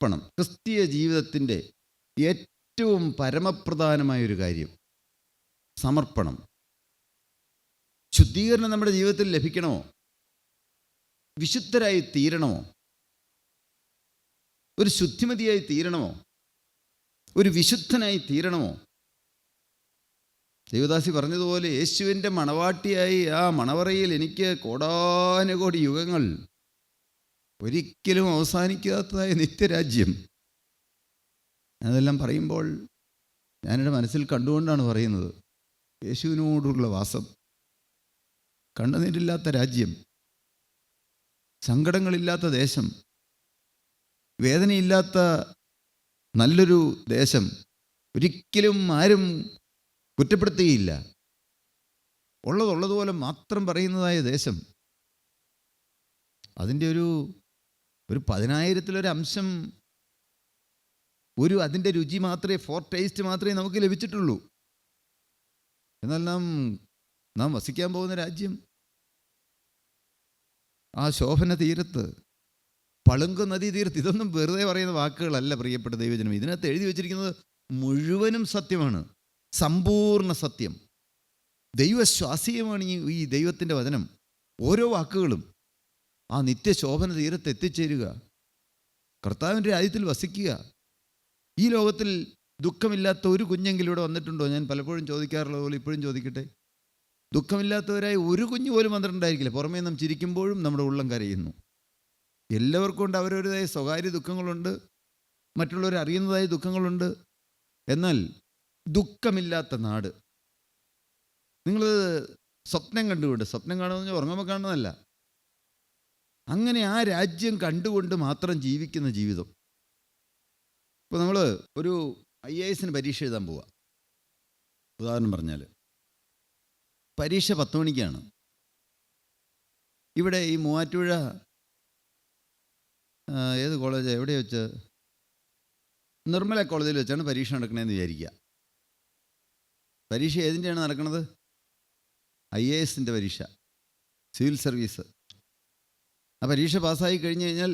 സമർപ്പണം ക്രിസ്തീയ ജീവിതത്തിൻ്റെ ഏറ്റവും പരമപ്രധാനമായൊരു കാര്യം. സമർപ്പണം. ശുദ്ധീകരണം നമ്മുടെ ജീവിതത്തിൽ ലഭിക്കണമോ? വിശുദ്ധരായി തീരണമോ? ഒരു ശുദ്ധിമതിയായി തീരണമോ? ഒരു വിശുദ്ധനായി തീരണമോ? ദേവദാസി പറഞ്ഞതുപോലെ യേശുവിൻ്റെ മണവാട്ടിയായി ആ മണവറയിൽ എനിക്ക് കോടാനുകോടി യുഗങ്ങൾ ഒരിക്കലും അവസാനിക്കാത്തതായ നിത്യരാജ്യം. അതെല്ലാം പറയുമ്പോൾ ഞാനെൻ്റെ മനസ്സിൽ കണ്ടുകൊണ്ടാണ് പറയുന്നത്. യേശുവിനോടുള്ള വാസം, കണ്ണുനീരില്ലാത്ത രാജ്യം, സങ്കടങ്ങളില്ലാത്ത ദേശം, വേദനയില്ലാത്ത നല്ലൊരു ദേശം, ഒരിക്കലും ആരും കുറ്റപ്പെടുത്തുകയില്ല, ഉള്ളതുപോലെ മാത്രം പറയുന്നതായ ദേശം. അതിൻ്റെ ഒരു 10,000-ലൊരു അംശം, അതിൻ്റെ രുചി മാത്രമേ, ടേസ്റ്റ് മാത്രമേ നമുക്ക് ലഭിച്ചിട്ടുള്ളൂ. എന്നാൽ നാം വസിക്കാൻ പോകുന്ന രാജ്യം, ആ ശോഭന തീരത്ത്, പളുങ്ക് നദീ തീരത്ത്. ഇതൊന്നും വെറുതെ പറയുന്ന വാക്കുകളല്ല പ്രിയപ്പെട്ട ദൈവജനം. ഇതിനകത്ത് എഴുതി വച്ചിരിക്കുന്നത് മുഴുവനും സത്യമാണ്, സമ്പൂർണ്ണ സത്യം. ദൈവശ്വാസീയമാണ് ഈ ദൈവത്തിൻ്റെ വചനം. ഓരോ വാക്കുകളും ആ നിത്യശോഭന തീരത്ത് എത്തിച്ചേരുക, കർത്താവിൻ്റെ രാജ്യത്തിൽ വസിക്കുക. ഈ ലോകത്തിൽ ദുഃഖമില്ലാത്ത ഒരു കുഞ്ഞെങ്കിലും ഇവിടെ വന്നിട്ടുണ്ടോ? ഞാൻ പലപ്പോഴും ചോദിക്കാറുള്ള പോലെ ഇപ്പോഴും ചോദിക്കട്ടെ. ദുഃഖമില്ലാത്തവരായി ഒരു കുഞ്ഞു പോലും വന്നിട്ടുണ്ടായിരിക്കില്ല. പുറമേ നാം ചിരിക്കുമ്പോഴും നമ്മുടെ ഉള്ളം കരയുന്നു. എല്ലാവർക്കും ഉണ്ട് അവരവരുടേതായ സ്വകാര്യ ദുഃഖങ്ങളുണ്ട്, മറ്റുള്ളവർ അറിയുന്നതായ ദുഃഖങ്ങളുണ്ട്. എന്നാൽ ദുഃഖമില്ലാത്ത നാട് നിങ്ങൾ സ്വപ്നം കണ്ടുകൊണ്ട്, സ്വപ്നം കാണുമെന്ന് ഉറങ്ങുമ്പോൾ കാണുന്നതല്ല, അങ്ങനെ ആ രാജ്യം കണ്ടുകൊണ്ട് മാത്രം ജീവിക്കുന്ന ജീവിതം. ഇപ്പോൾ നമ്മൾ ഒരു IAS പരീക്ഷ എഴുതാൻ പോവുക. ഉദാഹരണം പറഞ്ഞാൽ പരീക്ഷ 10 മണിക്കാണ്. ഇവിടെ ഈ മൂവാറ്റുപുഴ ഏത് കോളേജ്, എവിടെ വെച്ച്, നിർമ്മല കോളേജിൽ വെച്ചാണ് പരീക്ഷ നടക്കണതെന്ന് വിചാരിക്കുക. പരീക്ഷ ഏതിൻ്റെയാണ് നടക്കുന്നത്? IAS പരീക്ഷ, സിവിൽ സർവീസ്. ആ പരീക്ഷ പാസ്സായി കഴിഞ്ഞ് കഴിഞ്ഞാൽ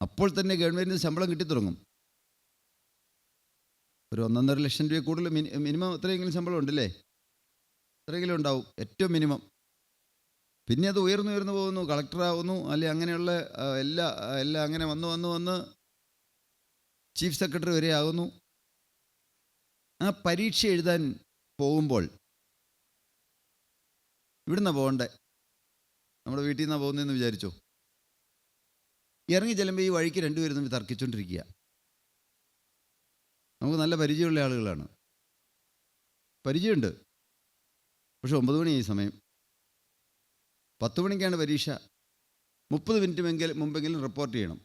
അപ്പോൾ തന്നെ ഗവൺമെൻറ്റിന് ശമ്പളം കിട്ടിത്തുടങ്ങും. ഒരു 1.5 ലക്ഷം രൂപ കൂടുതൽ മിനിമം എത്രയെങ്കിലും ശമ്പളം ഉണ്ടല്ലേ? എത്രയെങ്കിലും ഉണ്ടാവും, ഏറ്റവും മിനിമം. പിന്നെ അത് ഉയർന്നു പോകുന്നു, കളക്ടറാവുന്നു, അല്ലെ അങ്ങനെയുള്ള എല്ലാം അങ്ങനെ വന്ന് ചീഫ് സെക്രട്ടറി വരെ ആകുന്നു. ആ പരീക്ഷ എഴുതാൻ പോകുമ്പോൾ ഇവിടുന്നാണ് പോകണ്ടേ, നമ്മുടെ വീട്ടിൽ നിന്നാണ് പോകുന്നതെന്ന് വിചാരിച്ചോ. ഇറങ്ങി ചെല്ലുമ്പോൾ ഈ വഴിക്ക് രണ്ടുപേരും തമ്മിൽ തർക്കിച്ചുകൊണ്ടിരിക്കുക. നമുക്ക് നല്ല പരിചയമുള്ള ആളുകളാണ്, പരിചയമുണ്ട്. പക്ഷെ 9 മണിയായി സമയം, 10 മണിക്കാണ് പരീക്ഷ. 30 മിനിറ്റ് മുമ്പെങ്കിലും റിപ്പോർട്ട് ചെയ്യണം.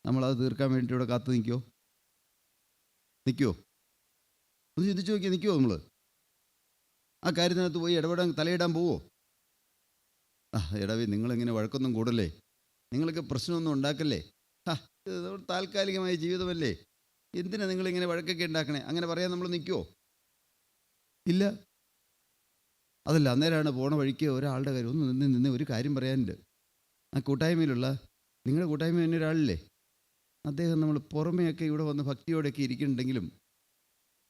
നമ്മളത് തീർക്കാൻ വേണ്ടി ഇവിടെ കാത്തു നിൽക്കുമോ? ഒന്ന് ചിന്തിച്ച് നോക്കിയാൽ നിൽക്കുമോ? നമ്മൾ ആ കാര്യത്തിനകത്ത് പോയി തലയിടാൻ പോവോ? എടവി, നിങ്ങളിങ്ങനെ വഴക്കൊന്നും കൂടല്ലേ, നിങ്ങൾക്ക് പ്രശ്നമൊന്നും ഉണ്ടാക്കല്ലേ, താൽക്കാലികമായ ജീവിതമല്ലേ, എന്തിനാണ് നിങ്ങളിങ്ങനെ വഴക്കൊക്കെ ഉണ്ടാക്കണേ, അങ്ങനെ പറയാൻ നമ്മൾ നിൽക്കുമോ? ഇല്ല. അതല്ല, അന്നേരമാണ് പോണ വഴിക്ക് ഒരാളുടെ കാര്യം ഒന്ന് നിന്ന് ഒരു കാര്യം പറയാനുണ്ട്. ആ കൂട്ടായ്മയിലുള്ള, നിങ്ങളുടെ കൂട്ടായ്മ തന്നെ ഒരാളില്ലേ, അദ്ദേഹം നമ്മൾ പുറമെയൊക്കെ ഇവിടെ വന്ന് ഭക്തിയോടെയൊക്കെ ഇരിക്കുന്നുണ്ടെങ്കിലും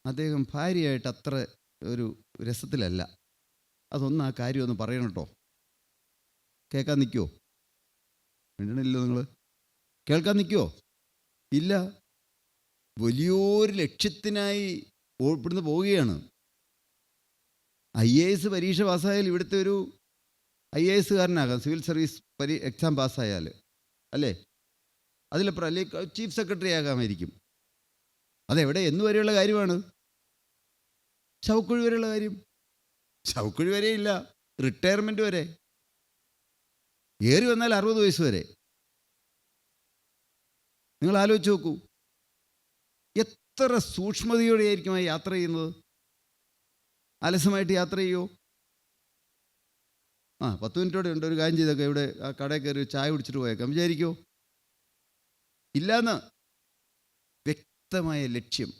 അദ്ദേഹം ഭാര്യയായിട്ട് അത്ര ഒരു രസത്തിലല്ല. അതൊന്ന് ആ കാര്യം ഒന്ന് പറയണം കേട്ടോ. കേൾക്കാൻ നിൽക്കുമോ? മിണ്ടണില്ലോ നിങ്ങൾ? കേൾക്കാൻ നിൽക്കുമോ? ഇല്ല. വലിയൊരു ലക്ഷ്യത്തിനായി ഇവിടുന്ന് പോവുകയാണ്. IAS പരീക്ഷ പാസ്സായാൽ ഇവിടുത്തെ ഒരു IASകാരനാകാം, സിവിൽ സർവീസ് എക്സാം പാസ്സായാൽ, അല്ലേ? അതിലപ്പുറം അല്ലെങ്കിൽ ചീഫ് സെക്രട്ടറി ആകാമായിരിക്കും. അതെവിടെ എന്ന് വരെയുള്ള കാര്യമാണ്? ശവക്കുഴി വരെയുള്ള കാര്യം. ശവക്കുഴി വരെ ഇല്ല, റിട്ടയർമെൻറ്റ് വരെ, ഏറി വന്നാൽ 60 വയസ്സ് വരെ. നിങ്ങൾ ആലോചിച്ച് നോക്കൂ, എത്ര സൂക്ഷ്മതയോടെയായിരിക്കും ആ യാത്ര ചെയ്യുന്നത്. അലസമായിട്ട് യാത്ര ചെയ്യുമോ? 10 മിനിറ്റോടെ ഉണ്ട്, ഒരു കാര്യം ചെയ്തൊക്കെ ഇവിടെ ആ കടയിൽ കയറി ചായ കുടിച്ചിട്ട് പോയേക്കാം വിചാരിക്കുമോ? ഇല്ലാന്ന്. വ്യക്തമായ ലക്ഷ്യം.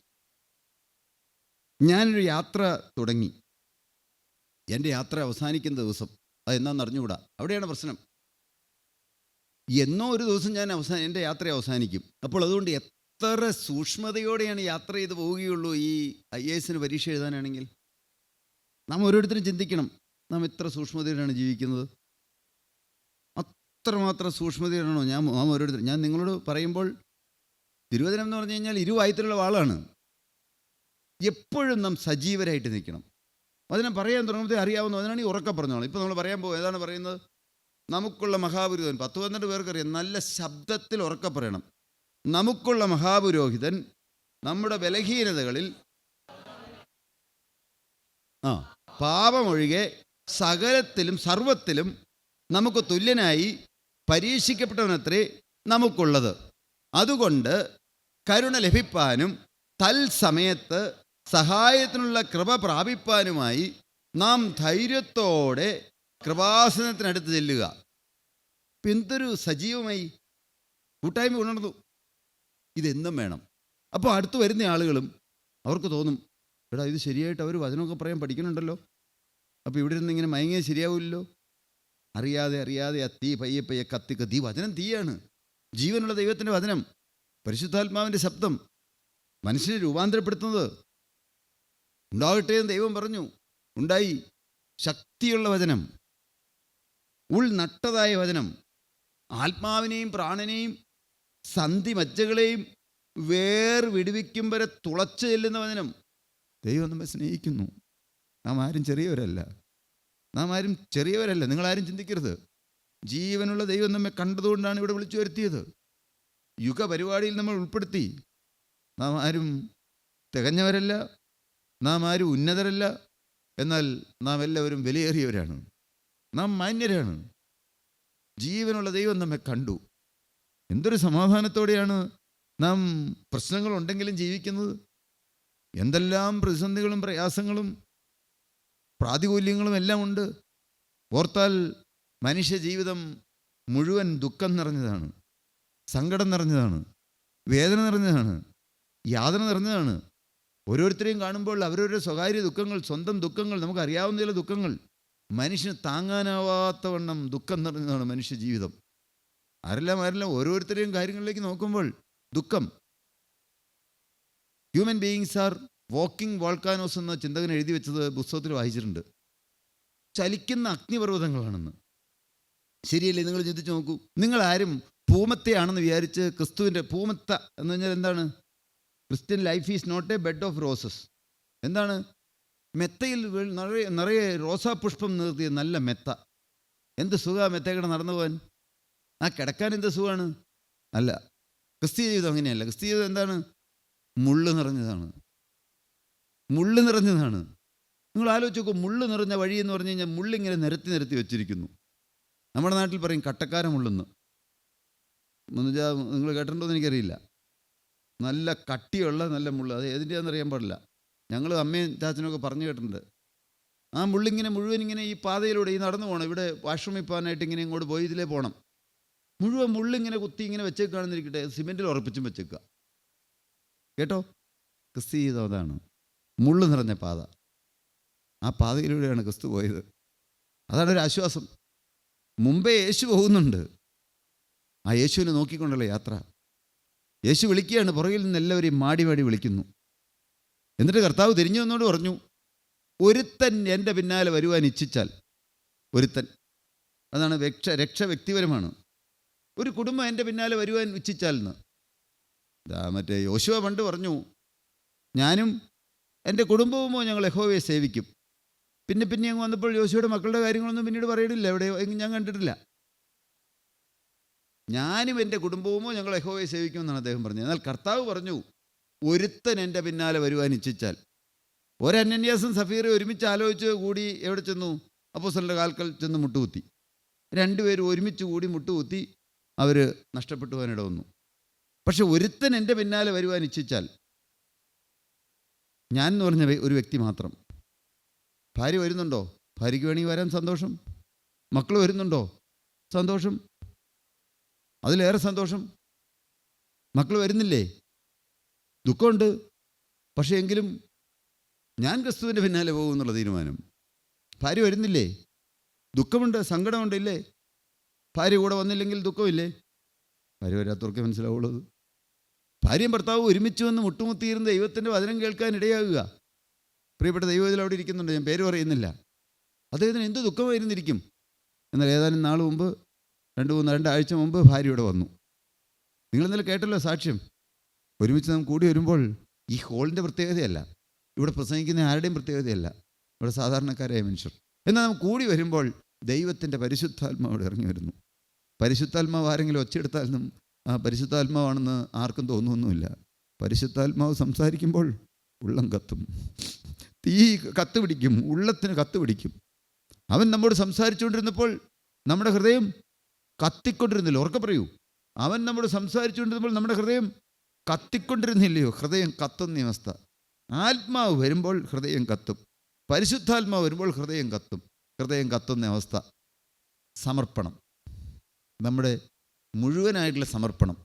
ഞാനൊരു യാത്ര തുടങ്ങി, എൻ്റെ യാത്ര അവസാനിക്കുന്ന ദിവസം അതെന്നാന്ന് അറിഞ്ഞുകൂടാ. അവിടെയാണ് പ്രശ്നം. എന്നോ ഒരു ദിവസം ഞാൻ എൻ്റെ യാത്ര അവസാനിക്കും. അപ്പോൾ അതുകൊണ്ട് എത്ര സൂക്ഷ്മതയോടെയാണ് യാത്ര ചെയ്ത് പോവുകയുള്ളൂ ഈ IAS പരീക്ഷ എഴുതാനാണെങ്കിൽ. നാം ഓരോരുത്തരും ചിന്തിക്കണം, നാം എത്ര സൂക്ഷ്മതയോടെയാണ് ജീവിക്കുന്നത്. അത്രമാത്രം സൂക്ഷ്മതയോടാണോ നാം ഓരോരുത്തരും. ഞാൻ നിങ്ങളോട് പറയുമ്പോൾ തിരുവചനം എന്ന് പറഞ്ഞു കഴിഞ്ഞാൽ ഇരുവായത്തിലുള്ള വാളാണ്. എപ്പോഴും നാം സജീവരായിട്ട് നിൽക്കണം. അതിനെ പറയാൻ തുടങ്ങുമ്പോൾ അറിയാവുന്ന അതിനാണ് ഈ ഉറക്ക പറഞ്ഞോളാം. ഇപ്പോൾ നമ്മൾ പറയാൻ പോകും ഏതാണ് പറയുന്നത്? നമുക്കുള്ള മഹാപുരോഹിതൻ 10-12 പേർക്കറിയാം. നല്ല ശബ്ദത്തിൽ ഉറക്ക പറയണം. നമുക്കുള്ള മഹാപുരോഹിതൻ നമ്മുടെ ബലഹീനതകളിൽ പാപമൊഴികെ സകലത്തിലും സർവത്തിലും നമുക്ക് തുല്യനായി പരീക്ഷിക്കപ്പെട്ടവനത്രേ നമുക്കുള്ളത്. അതുകൊണ്ട് കരുണ ലഭിപ്പാനും തൽസമയത്ത് സഹായത്തിനുള്ള കൃപ പ്രാപിപ്പാനുമായി നാം ധൈര്യത്തോടെ കൃപാസനത്തിനടുത്ത് ചെല്ലുക. ഇപ്പം എന്തൊരു സജീവമായി കൂട്ടായ്മ ഉണർന്നു. ഇതെന്നും വേണം. അപ്പോൾ അടുത്ത് വരുന്ന ആളുകളും അവർക്ക് തോന്നും, എടാ ഇത് ശരിയായിട്ട് അവർ വചനമൊക്കെ പറയാൻ പഠിക്കുന്നുണ്ടല്ലോ, അപ്പോൾ ഇവിടെ ഇരുന്ന് ഇങ്ങനെ മയങ്ങിയത് ശരിയാവില്ലല്ലോ. അറിയാതെ ആ തീ പയ്യെ പയ്യെ കത്തി വചനം തീയാണ്. ജീവനുള്ള ദൈവത്തിൻ്റെ വചനം, പരിശുദ്ധാത്മാവിൻ്റെ ശബ്ദം, മനുഷ്യനെ രൂപാന്തരപ്പെടുത്തുന്നത്. ഉണ്ടാകട്ടെ എന്ന് ദൈവം പറഞ്ഞു, ഉണ്ടായി. ശക്തിയുള്ള വചനം, ഉൾനട്ടതായ വചനം, ആത്മാവിനെയും പ്രാണനെയും സന്ധി മജ്ജകളെയും വിടുവിക്കും വരെ തുളച്ചു ചെല്ലുന്ന വചനം. ദൈവം നമ്മെ സ്നേഹിക്കുന്നു. നാം ആരും ചെറിയവരല്ല. നിങ്ങളാരും ചിന്തിക്കരുത്. ജീവനുള്ള ദൈവം നമ്മെ കണ്ടതുകൊണ്ടാണ് ഇവിടെ വിളിച്ചു വരുത്തിയത്. യുഗ പരിപാടിയിൽ നമ്മൾ ഉൾപ്പെടുത്തി. നാം ആരും തികഞ്ഞവരല്ല, നാം ആരും ഉന്നതരല്ല. എന്നാൽ നാം എല്ലാവരും വിലയേറിയവരാണ്, നാം മാന്യരാണ്. ജീവനുള്ള ദൈവം നമ്മെ കണ്ടു. എന്തൊരു സമാധാനത്തോടെയാണ് നാം പ്രശ്നങ്ങളുണ്ടെങ്കിലും ജീവിക്കുന്നത്. എന്തെല്ലാം പ്രതിസന്ധികളും പ്രയാസങ്ങളും പ്രാതികൂല്യങ്ങളും എല്ലാം ഉണ്ട്. ഓർത്താൽ മനുഷ്യ ജീവിതം മുഴുവൻ ദുഃഖം നിറഞ്ഞതാണ്, സങ്കടം നിറഞ്ഞതാണ്, വേദന നിറഞ്ഞതാണ്, യാതന നിറഞ്ഞതാണ്. ഓരോരുത്തരെയും കാണുമ്പോൾ അവരവരുടെ സ്വകാര്യ ദുഃഖങ്ങൾ, സ്വന്തം ദുഃഖങ്ങൾ, നമുക്കറിയാവുന്ന ചില ദുഃഖങ്ങൾ, മനുഷ്യന് താങ്ങാനാവാത്ത വണ്ണം ദുഃഖം നിറഞ്ഞതാണ് മനുഷ്യ ജീവിതം. ആരെല്ലാം ഓരോരുത്തരെയും കാര്യങ്ങളിലേക്ക് നോക്കുമ്പോൾ ദുഃഖം. Human beings are walking volcanoes എന്ന ചിന്തകൻ എഴുതി വെച്ചത് പുസ്തകത്തിൽ വായിച്ചിട്ടുണ്ട്. ചലിക്കുന്ന അഗ്നിപർവ്വതങ്ങളാണെന്ന്. ശരിയല്ലേ? നിങ്ങൾ ചിന്തിച്ച് നോക്കൂ. നിങ്ങളാരും പൂമത്തയാണെന്ന് വിചാരിച്ച് ക്രിസ്തുവിൻ്റെ പൂമത്ത എന്ന് പറഞ്ഞാൽ എന്താണ്? Christian life is not a bed of roses. എന്താണ്? മെത്തയിൽ നിറയെ റോസാപുഷ്പം നിർത്തിയ നല്ല മെത്ത. എന്ത് സുഖമാണ് മെത്തയുടെ നടന്നു പോകാൻ, ആ കിടക്കാൻ എന്ത് സുഖമാണ്. അല്ല, ക്രിസ്തീയ ജീവിതം അങ്ങനെയല്ല. ക്രിസ്തീയ ജീവിതം എന്താണ്? മുള്ള് നിറഞ്ഞതാണ്. നിങ്ങൾ ആലോചിച്ച് നോക്കൂ. മുള്ള് നിറഞ്ഞ വഴി എന്ന് പറഞ്ഞു കഴിഞ്ഞാൽ മുള്ളിങ്ങനെ നിരത്തി വെച്ചിരിക്കുന്നു. നമ്മുടെ നാട്ടിൽ പറയും കട്ടക്കാര മുള്ളെന്ന്. നിങ്ങൾ കേട്ടിട്ടുണ്ടോയെന്ന് എനിക്കറിയില്ല. നല്ല കട്ടിയുള്ള നല്ല മുള്ള്. അത് ഏതിൻ്റെയാണെന്ന് അറിയാൻ പാടില്ല. ഞങ്ങൾ അമ്മയും ചാച്ചനൊക്കെ പറഞ്ഞു കേട്ടിട്ടുണ്ട്. ആ മുള്ളിങ്ങനെ മുഴുവൻ ഇങ്ങനെ ഈ പാതയിലൂടെ ഈ നടന്നു പോകണം. ഇവിടെ വാഷ്റൂമിൽ പോകാനായിട്ട് ഇങ്ങനെ ഇങ്ങോട്ട് പോയി ഇതിലേ പോകണം. മുഴുവൻ മുള്ളിങ്ങനെ കുത്തി ഇങ്ങനെ വെച്ചേക്കാണെന്നിരിക്കട്ടെ, സിമെൻറ്റിൽ ഉറപ്പിച്ചും വെച്ചേക്കുക. കേട്ടോ? ക്രിസ്തു ജീവിതം അതാണ്. മുള്ളു നിറഞ്ഞ പാത. ആ പാതയിലൂടെയാണ് ക്രിസ്തു പോയത്. അതാണ് ഒരു ആശ്വാസം. മുമ്പേ യേശു പോകുന്നുണ്ട്. ആ യേശുവിനെ നോക്കിക്കൊണ്ടുള്ള യാത്ര. യേശു വിളിക്കുകയാണ്. പുറകിൽ നിന്ന് എല്ലാവരെയും മാടി വിളിക്കുന്നു. എന്നിട്ട് കർത്താവ് തിരിഞ്ഞു വന്നോട് പറഞ്ഞു, ഒരുത്തൻ എൻ്റെ പിന്നാലെ വരുവാൻ ഇച്ഛിച്ചാൽ. ഒരുത്തൻ, അതാണ് രക്ഷ വ്യക്തിപരമാണ്. ഒരു കുടുംബം എൻ്റെ പിന്നാലെ വരുവാൻ ഇച്ഛിച്ചാൽ എന്ന്. മറ്റേ യോശുവ പണ്ട് പറഞ്ഞു, ഞാനും എൻ്റെ കുടുംബവുമോ ഞങ്ങൾ യഹോവയെ സേവിക്കും. പിന്നെ അങ്ങ് വന്നപ്പോൾ യോശുവയുടെ മക്കളുടെ കാര്യങ്ങളൊന്നും പിന്നീട് പറയണില്ല, എവിടെ ഞാൻ കണ്ടിട്ടില്ല. ഞാനും എൻ്റെ കുടുംബവുമോ ഞങ്ങൾ യഹോവയെ സേവിക്കുമെന്നാണ് അദ്ദേഹം പറഞ്ഞത്. എന്നാൽ കർത്താവ് പറഞ്ഞു, ഒരുത്തൻ എൻ്റെ പിന്നാലെ വരുവാൻ ഇച്ഛിച്ചാൽ. ഒരനന്യാസും സഫീറെ ഒരുമിച്ച് ആലോചിച്ച് കൂടി എവിടെ ചെന്നു? അപ്പോസ്തലന്റെ കാൽക്കൽ ചെന്ന് മുട്ടുകുത്തി. രണ്ടുപേരും ഒരുമിച്ച് കൂടി മുട്ടുകുത്തി അവർ നഷ്ടപ്പെട്ടു പോകാനിട വന്നു. പക്ഷെ ഒരുത്തൻ എൻ്റെ പിന്നാലെ വരുവാൻ ഇച്ഛിച്ചാൽ, ഞാൻ എന്ന് പറഞ്ഞ ഒരു വ്യക്തി മാത്രം. ഭാര്യ വരുന്നുണ്ടോ? ഭാര്യയ്ക്ക് വേണമെങ്കിൽ വരാൻ സന്തോഷം. മക്കൾ വരുന്നുണ്ടോ? സന്തോഷം. അതിലേറെ സന്തോഷം. മക്കൾ വരുന്നില്ലേ? ദുഃഖമുണ്ട്. പക്ഷേ എങ്കിലും ഞാൻ ക്രിസ്തുവിൻ്റെ പിന്നാലെ പോകും എന്നുള്ള തീരുമാനം. ഭാര്യ വരുന്നില്ലേ? ദുഃഖമുണ്ട്, സങ്കടമുണ്ട്, ഇല്ലേ? ഭാര്യ കൂടെ വന്നില്ലെങ്കിൽ ദുഃഖമില്ലേ? ഭാര്യ വരാത്തവർക്ക് മനസ്സിലാവുള്ളത്. ഭാര്യയും ഭർത്താവും ഒരുമിച്ച് വന്ന് മുട്ടുമുത്തിയിരുന്ന് ദൈവത്തിൻ്റെ വചനം കേൾക്കാൻ ഇടയാകുക. പ്രിയപ്പെട്ട ദൈവത്തിൽ അവിടെ ഇരിക്കുന്നുണ്ട്, ഞാൻ പേര് പറയുന്നില്ല. അദ്ദേഹത്തിന് എന്ത് ദുഃഖമായിരുന്നിരിക്കും. എന്നാൽ ഏതാനും നാൾ മുമ്പ്, രണ്ടാഴ്ച മുമ്പ് ഭാര്യയോടെ വന്നു. നിങ്ങൾ ഇന്നലെ കേട്ടല്ലോ സാക്ഷ്യം. ഒരുമിച്ച് നാം കൂടി വരുമ്പോൾ ഈ ഹോളിൻ്റെ പ്രത്യേകതയല്ല, ഇവിടെ പ്രസംഗിക്കുന്ന ആരുടെയും പ്രത്യേകതയല്ല, ഇവിടെ സാധാരണക്കാരായ മനുഷ്യർ. എന്നാൽ നാം കൂടി വരുമ്പോൾ ദൈവത്തിൻ്റെ പരിശുദ്ധാത്മാവ് ഇറങ്ങി വരുന്നു. പരിശുദ്ധാത്മാവ് ആരെങ്കിലും ഒച്ചയെടുത്താലും ആ പരിശുദ്ധാത്മാവാണെന്ന് ആർക്കും തോന്നുമൊന്നുമില്ല. പരിശുദ്ധാത്മാവ് സംസാരിക്കുമ്പോൾ ഉള്ളം കത്തും, തീ കത്ത് പിടിക്കും, ഉള്ളത്തിന് കത്ത് പിടിക്കും. അവൻ നമ്മോട് സംസാരിച്ചുകൊണ്ടിരുന്നപ്പോൾ നമ്മുടെ ഹൃദയം കത്തിക്കൊണ്ടിരുന്നില്ല. ഉറക്കെ പറയൂ, അവൻ നമ്മോട് സംസാരിച്ചുകൊണ്ടിരുന്നപ്പോൾ നമ്മുടെ ഹൃദയം കത്തിക്കൊണ്ടിരുന്നില്ലയോ? ഹൃദയം കത്തുന്ന അവസ്ഥ. ആത്മാവ് വരുമ്പോൾ ഹൃദയം കത്തും, പരിശുദ്ധാത്മാവ് വരുമ്പോൾ ഹൃദയം കത്തും. ഹൃദയം കത്തുന്ന അവസ്ഥ. സമർപ്പണം, നമ്മുടെ മുഴുവനായിട്ടുള്ള സമർപ്പണം,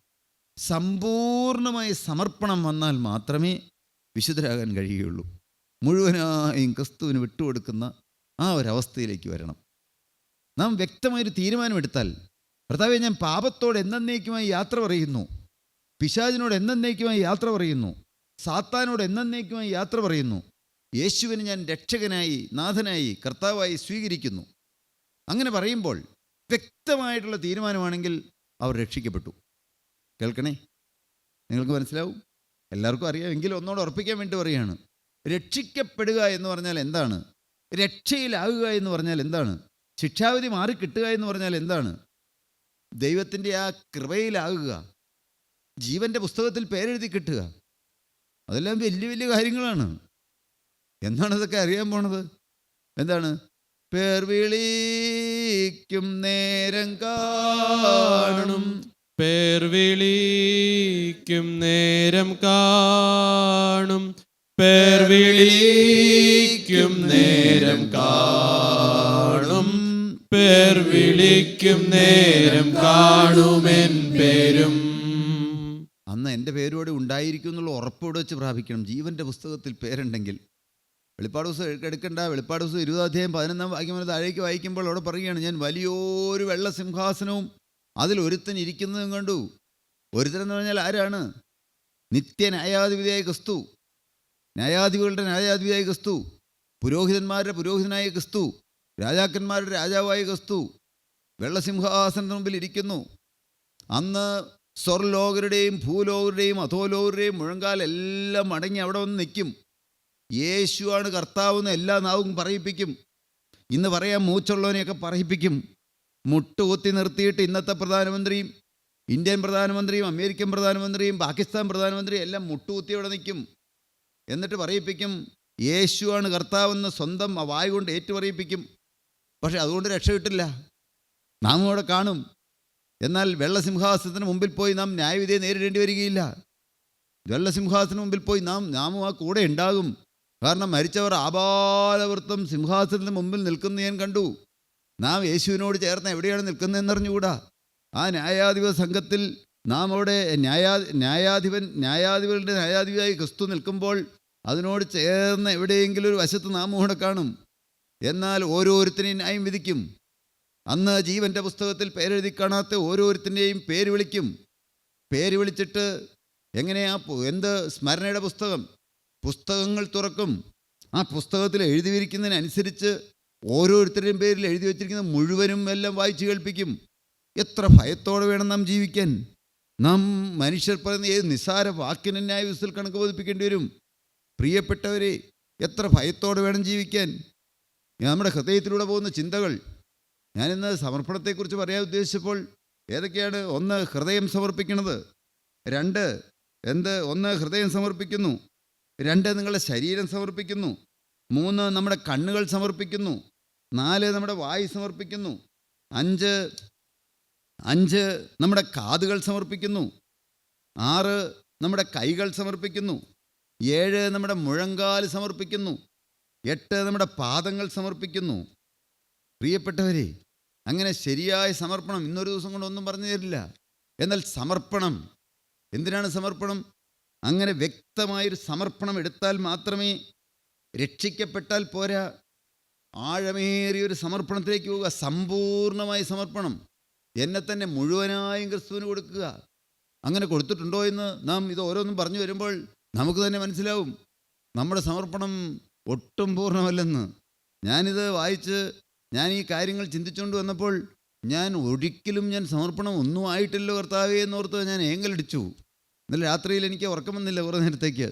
സമ്പൂർണമായ സമർപ്പണം വന്നാൽ മാത്രമേ വിശുദ്ധരാകാൻ കഴിയുകയുള്ളൂ. മുഴുവനായും ക്രിസ്തുവിന് വിട്ടുകൊടുക്കുന്ന ആ ഒരവസ്ഥയിലേക്ക് വരണം. നാം വ്യക്തമായൊരു തീരുമാനമെടുത്താൽ, കർത്താവേ, ഞാൻ പാപത്തോട് എന്നേക്കുമായി യാത്ര പറയുന്നു, പിശാചിനോട് എന്നേക്കുമായി യാത്ര പറയുന്നു, സാത്താനോട് എന്നേക്കുമായി യാത്ര പറയുന്നു, യേശുവിനെ ഞാൻ രക്ഷകനായി, നാഥനായി, കർത്താവായി സ്വീകരിക്കുന്നു. അങ്ങനെ പറയുമ്പോൾ വ്യക്തമായിട്ടുള്ള തീരുമാനമാണെങ്കിൽ അവർ രക്ഷിക്കപ്പെട്ടു. കേൾക്കണേ, നിങ്ങൾക്ക് മനസ്സിലാവും, എല്ലാവർക്കും അറിയാം, എങ്കിലും ഒന്നോട് ഉറപ്പിക്കാൻ വേണ്ടി പറയുകയാണ്. രക്ഷിക്കപ്പെടുക എന്ന് പറഞ്ഞാൽ എന്താണ്? രക്ഷയിലാകുക എന്ന് പറഞ്ഞാൽ എന്താണ്? ശിക്ഷാവിധി മാറി കിട്ടുക എന്ന് പറഞ്ഞാൽ എന്താണ്? ദൈവത്തിൻ്റെ ആ കൃപയിലാകുക, ജീവൻ്റെ പുസ്തകത്തിൽ പേരെഴുതി കിട്ടുക. അതെല്ലാം വലിയ വലിയ കാര്യങ്ങളാണ്. എന്താണ് ഇതൊക്കെ അറിയാൻ പോണത്? എന്താണ്? പേർ വിളിക്കും നേരം കാണും, പേർ വിളിക്കും നേരം കാണും, പേർ വിളിക്കും നേരം കാണും, പേർ വിളിക്കും നേരം കാണുമെൻ പേരും. അന്ന് എൻ്റെ പേരോടെ ഉണ്ടായിരിക്കും എന്നുള്ള ഉറപ്പോടെ വെച്ച് പ്രാപിക്കണം. ജീവൻ്റെ പുസ്തകത്തിൽ പേരുണ്ടെങ്കിൽ. വെളിപ്പാട് ദിവസം എടുക്കണ്ട. വെളിപ്പാട് ദിവസം 20 അധ്യായം 11 വാക്യം താഴേക്ക് വായിക്കുമ്പോൾ അവിടെ പറയുകയാണ്, ഞാൻ വലിയൊരു വെള്ള സിംഹാസനവും അതിൽ ഒരുത്തൻ ഇരിക്കുന്നതും കണ്ടു. ഒരുത്തൻ എന്ന് പറഞ്ഞാൽ ആരാണ്? നിത്യ ന്യായാധിപതിയായ ക്രിസ്തു, ന്യായാധിപതികളുടെ ന്യായാധിപതിയായ ക്രിസ്തു, പുരോഹിതന്മാരുടെ പുരോഹിതനായ ക്രിസ്തു, രാജാക്കന്മാരുടെ രാജാവായ ക്രിസ്തു വെള്ളസിംഹാസനത്തിന് മുമ്പിൽ ഇരിക്കുന്നു. അന്ന് സ്വർലോകരുടെയും ഭൂലോകരുടെയും അധോലോകരുടെയും മുഴങ്കാലെല്ലാം അടങ്ങി അവിടെ വന്ന് നിൽക്കും. യേശുവാണ് കർത്താവെന്ന് എല്ലാ നാവും പറയിപ്പിക്കും. ഇന്ന് പറയാൻ മൂച്ചുള്ളവനെയൊക്കെ പറയിപ്പിക്കും. മുട്ടുകുത്തി നിർത്തിയിട്ട് ഇന്നത്തെ പ്രധാനമന്ത്രിയും ഇന്ത്യൻ പ്രധാനമന്ത്രിയും അമേരിക്കൻ പ്രധാനമന്ത്രിയും പാകിസ്ഥാൻ പ്രധാനമന്ത്രിയും എല്ലാം മുട്ടുകുത്തി അവിടെ നിൽക്കും. എന്നിട്ട് പറയിപ്പിക്കും യേശുവാണ് കർത്താവെന്ന് സ്വന്തം വായ കൊണ്ട് ഏറ്റു പറയിപ്പിക്കും. പക്ഷെ അതുകൊണ്ട് രക്ഷ കിട്ടില്ല. നാം അവിടെ കാണും. എന്നാൽ വെള്ളസിംഹാസനത്തിന് മുമ്പിൽ പോയി നാം ന്യായവിധിയെ നേരിടേണ്ടി വരികയില്ല. വെള്ളസിംഹാസനത്തിന് മുമ്പിൽ പോയി നാമും ആ കൂടെ ഉണ്ടാകും. കാരണം മരിച്ചവർ ആപാലവൃത്തം സിംഹാസനത്തിന് മുമ്പിൽ നിൽക്കുന്ന ഞാൻ കണ്ടു. നാം യേശുവിനോട് ചേർന്ന് എവിടെയാണ് നിൽക്കുന്നതെന്നറിഞ്ഞുകൂടാ. ആ ന്യായാധിപ സംഘത്തിൽ നാം അവിടെ ന്യായാധിപരുടെ ന്യായാധിപതിയായി ക്രിസ്തു നിൽക്കുമ്പോൾ അതിനോട് ചേർന്ന് എവിടെയെങ്കിലും ഒരു വശത്ത് നാം കൂടെ കാണും. എന്നാൽ ഓരോരുത്തരെയും ന്യായം വിധിക്കും. അന്ന് ജീവൻ്റെ പുസ്തകത്തിൽ പേരെഴുതി കാണാത്ത ഓരോരുത്തൻ്റെയും പേര് വിളിക്കും. പേര് വിളിച്ചിട്ട് എങ്ങനെയാ എന്ത് സ്മരണയുടെ പുസ്തകങ്ങൾ തുറക്കും. ആ പുസ്തകത്തിൽ എഴുതിയിരിക്കുന്നതിനനുസരിച്ച് ഓരോരുത്തരുടെയും പേരിൽ എഴുതി വച്ചിരിക്കുന്ന മുഴുവനും എല്ലാം വായിച്ചു കേൾപ്പിക്കും. എത്ര ഭയത്തോടെ വേണം നാം ജീവിക്കാൻ. നാം മനുഷ്യർ പറയുന്ന ഏത് നിസ്സാര വാക്കിന് ന്യായവിധിയിൽ കണക്ക് ബോധിപ്പിക്കേണ്ടി വരും. പ്രിയപ്പെട്ടവരെ, എത്ര ഭയത്തോടെ വേണം ജീവിക്കാൻ. നമ്മുടെ ഹൃദയത്തിലൂടെ പോകുന്ന ചിന്തകൾ. ഞാനിന്ന് സമർപ്പണത്തെക്കുറിച്ച് പറയാൻ ഉദ്ദേശിച്ചപ്പോൾ ഏതൊക്കെയാണ്? 1, ഹൃദയം സമർപ്പിക്കുന്നത്. 2, ഒന്ന് ഹൃദയം സമർപ്പിക്കുന്നു. 2, നിങ്ങളുടെ ശരീരം സമർപ്പിക്കുന്നു. 3, നമ്മുടെ കണ്ണുകൾ സമർപ്പിക്കുന്നു. 4, നമ്മുടെ വായ് സമർപ്പിക്കുന്നു. 5, നമ്മുടെ കാതുകൾ സമർപ്പിക്കുന്നു. 6, നമ്മുടെ കൈകൾ സമർപ്പിക്കുന്നു. 7, നമ്മുടെ മുഴങ്കാൽ സമർപ്പിക്കുന്നു. 8, നമ്മുടെ പാദങ്ങൾ സമർപ്പിക്കുന്നു. പ്രിയപ്പെട്ടവരെ, അങ്ങനെ ശരിയായ സമർപ്പണം ഇന്നൊരു ദിവസം കൊണ്ടൊന്നും പറഞ്ഞു തരില്ല. എന്നാൽ സമർപ്പണം, എന്തിനാണ് സമർപ്പണം? അങ്ങനെ വ്യക്തമായൊരു സമർപ്പണം എടുത്താൽ മാത്രമേ രക്ഷിക്കപ്പെട്ടാൽ പോരാ, ആഴമേറിയൊരു സമർപ്പണത്തിലേക്ക് പോവുക. സമ്പൂർണമായ സമർപ്പണം. എന്നെ തന്നെ മുഴുവനായും ക്രിസ്തുവിന് കൊടുക്കുക. അങ്ങനെ കൊടുത്തിട്ടുണ്ടോ എന്ന് നാം ഇത് ഓരോന്നും പറഞ്ഞു വരുമ്പോൾ നമുക്ക് തന്നെ മനസ്സിലാവും നമ്മുടെ സമർപ്പണം ഒട്ടും പൂർണ്ണമല്ലെന്ന്. ഞാനിത് വായിച്ച് ഞാൻ ഈ കാര്യങ്ങൾ ചിന്തിച്ചുകൊണ്ട് വന്നപ്പോൾ ഒരിക്കലും സമർപ്പണം ഒന്നും ആയിട്ടില്ലോ കർത്താവേ എന്നോർത്ത് ഞാൻ ഏങ്ങലടിച്ചു. ഇന്നലെ രാത്രിയിൽ എനിക്ക് ഉറക്കം വന്നില്ല കുറേ നേരത്തേക്ക്.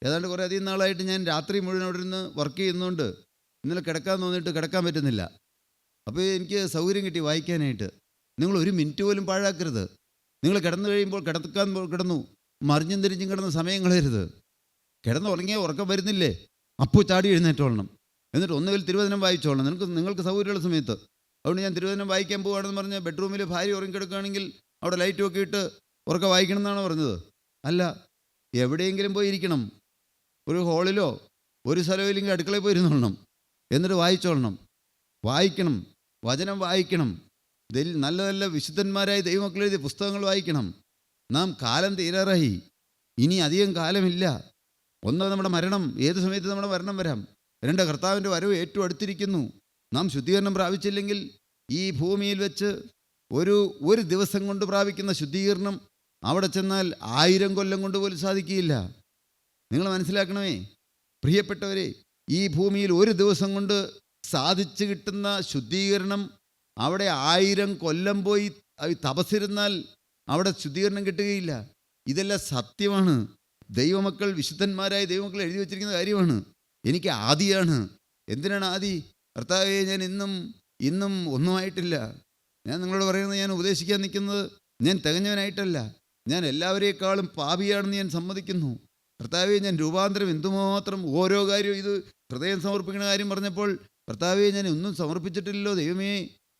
ഏതാണ്ട് കുറേ അധികം നാളായിട്ട് ഞാൻ രാത്രി മുഴുവൻ അവിടെ ഇരുന്ന് വർക്ക് ചെയ്യുന്നതുകൊണ്ട് ഇന്നലെ കിടക്കാൻ തോന്നിയിട്ട് കിടക്കാൻ പറ്റുന്നില്ല. അപ്പോൾ എനിക്ക് സൗകര്യം കിട്ടി വായിക്കാനായിട്ട്. നിങ്ങൾ ഒരു മിനിറ്റ് പോലും പാഴാക്കരുത്. നിങ്ങൾ കിടന്നു കഴിയുമ്പോൾ കിടന്നു മറിഞ്ഞും തിരിഞ്ഞും കിടന്ന സമയം കളയരുത്. കിടന്നുറങ്ങിയാൽ ഉറക്കം വരുന്നില്ലേ, അപ്പോൾ ചാടി എഴുന്നേറ്റോളണം. എന്നിട്ട് ഒന്നുകിൽ തിരുവചനം വായിച്ചോളണം നിങ്ങൾക്ക് സൗകര്യമുള്ള സമയത്ത്. അതുകൊണ്ട് ഞാൻ തിരുവചനം വായിക്കാൻ പോകുകയാണെന്ന് പറഞ്ഞ് ബെഡ്റൂമിൽ ഭാര്യ ഉറങ്ങിക്കിടക്കുകയാണെങ്കിൽ അവിടെ ലൈറ്റ് ഒക്കെ ഇട്ട് ഉറക്കം വായിക്കണം എന്നാണ് പറഞ്ഞത്? അല്ല, എവിടെയെങ്കിലും പോയി ഇരിക്കണം. ഒരു ഹാളിലോ ഒരു സ്ഥലമില്ലെങ്കിൽ അടുക്കളയിൽ പോയി ഇരുന്നോളണം. എന്നിട്ട് വായിച്ചോളണം. വായിക്കണം, വചനം വായിക്കണം. നല്ല നല്ല വിശുദ്ധന്മാരായ ദൈവമക്കൾ എഴുതിയ പുസ്തകങ്ങൾ വായിക്കണം. നാം കാലം തീരാറായി, ഇനി അധികം കാലമില്ല. ഒന്ന്, നമ്മുടെ മരണം, ഏത് സമയത്ത് നമ്മുടെ മരണം വരാം. രണ്ട്, കർത്താവിൻ്റെ വരവ് ഏറ്റവും അടുത്തിരിക്കുന്നു. നാം ശുദ്ധീകരണം പ്രാപിച്ചില്ലെങ്കിൽ ഈ ഭൂമിയിൽ വെച്ച് ഒരു ദിവസം കൊണ്ട് പ്രാപിക്കുന്ന ശുദ്ധീകരണം അവിടെ ചെന്നാൽ 1000 കൊല്ലം കൊണ്ട് പോലും സാധിക്കുകയില്ല. നിങ്ങൾ മനസ്സിലാക്കണമേ പ്രിയപ്പെട്ടവരെ, ഈ ഭൂമിയിൽ ഒരു ദിവസം കൊണ്ട് സാധിച്ചു കിട്ടുന്ന ശുദ്ധീകരണം അവിടെ 1000 കൊല്ലം പോയി തപസ്സിരുന്നാൽ അവിടെ ശുദ്ധീകരണം കിട്ടുകയില്ല. ഇതെല്ലാം സത്യമാണ്. ദൈവമക്കൾ, വിശുദ്ധന്മാരായ ദൈവമക്കൾ എഴുതി വച്ചിരിക്കുന്ന കാര്യമാണ്. എനിക്ക് ആദിയാണ്. എന്തിനാണ് ആദി? കർത്താവേ, ഞാൻ ഇന്നും ഒന്നുമായിട്ടില്ല. ഞാൻ നിങ്ങളോട് പറയുന്നത്, ഞാൻ ഉപദേശിക്കാൻ നിൽക്കുന്നത് ഞാൻ തികഞ്ഞവനായിട്ടല്ല. ഞാൻ എല്ലാവരേക്കാളും പാപിയാണെന്ന് ഞാൻ സമ്മതിക്കുന്നു. കർത്താവേ, ഞാൻ രൂപാന്തരം എന്തുമാത്രം, ഓരോ കാര്യവും ഇത് ഹൃദയം സമർപ്പിക്കുന്ന കാര്യം പറഞ്ഞപ്പോൾ കർത്താവേ, ഞാൻ ഒന്നും സമർപ്പിച്ചിട്ടില്ലല്ലോ ദൈവമേ,